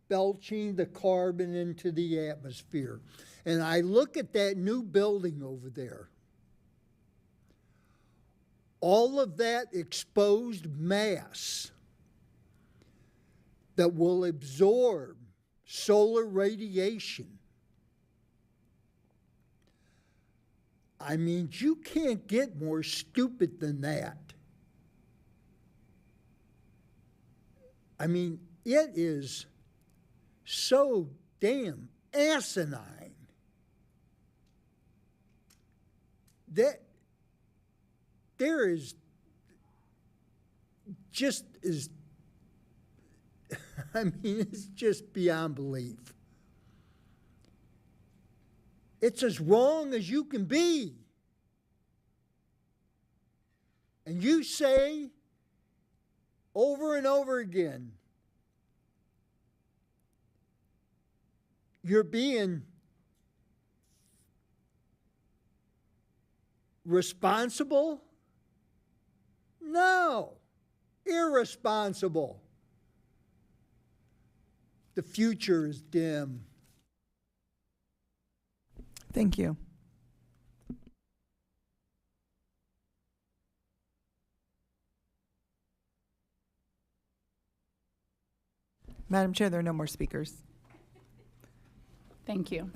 belching the carbon into the atmosphere. And I look at that new building over there. All of that exposed mass that will absorb solar radiation. I mean, you can't get more stupid than that. I mean, it is so damn asinine that there is just is, I mean, it's just beyond belief. It's as wrong as you can be. And you say over and over again, you're being responsible? No, irresponsible. The future is dim. Thank you. Madam Chair, there are no more speakers. Thank you.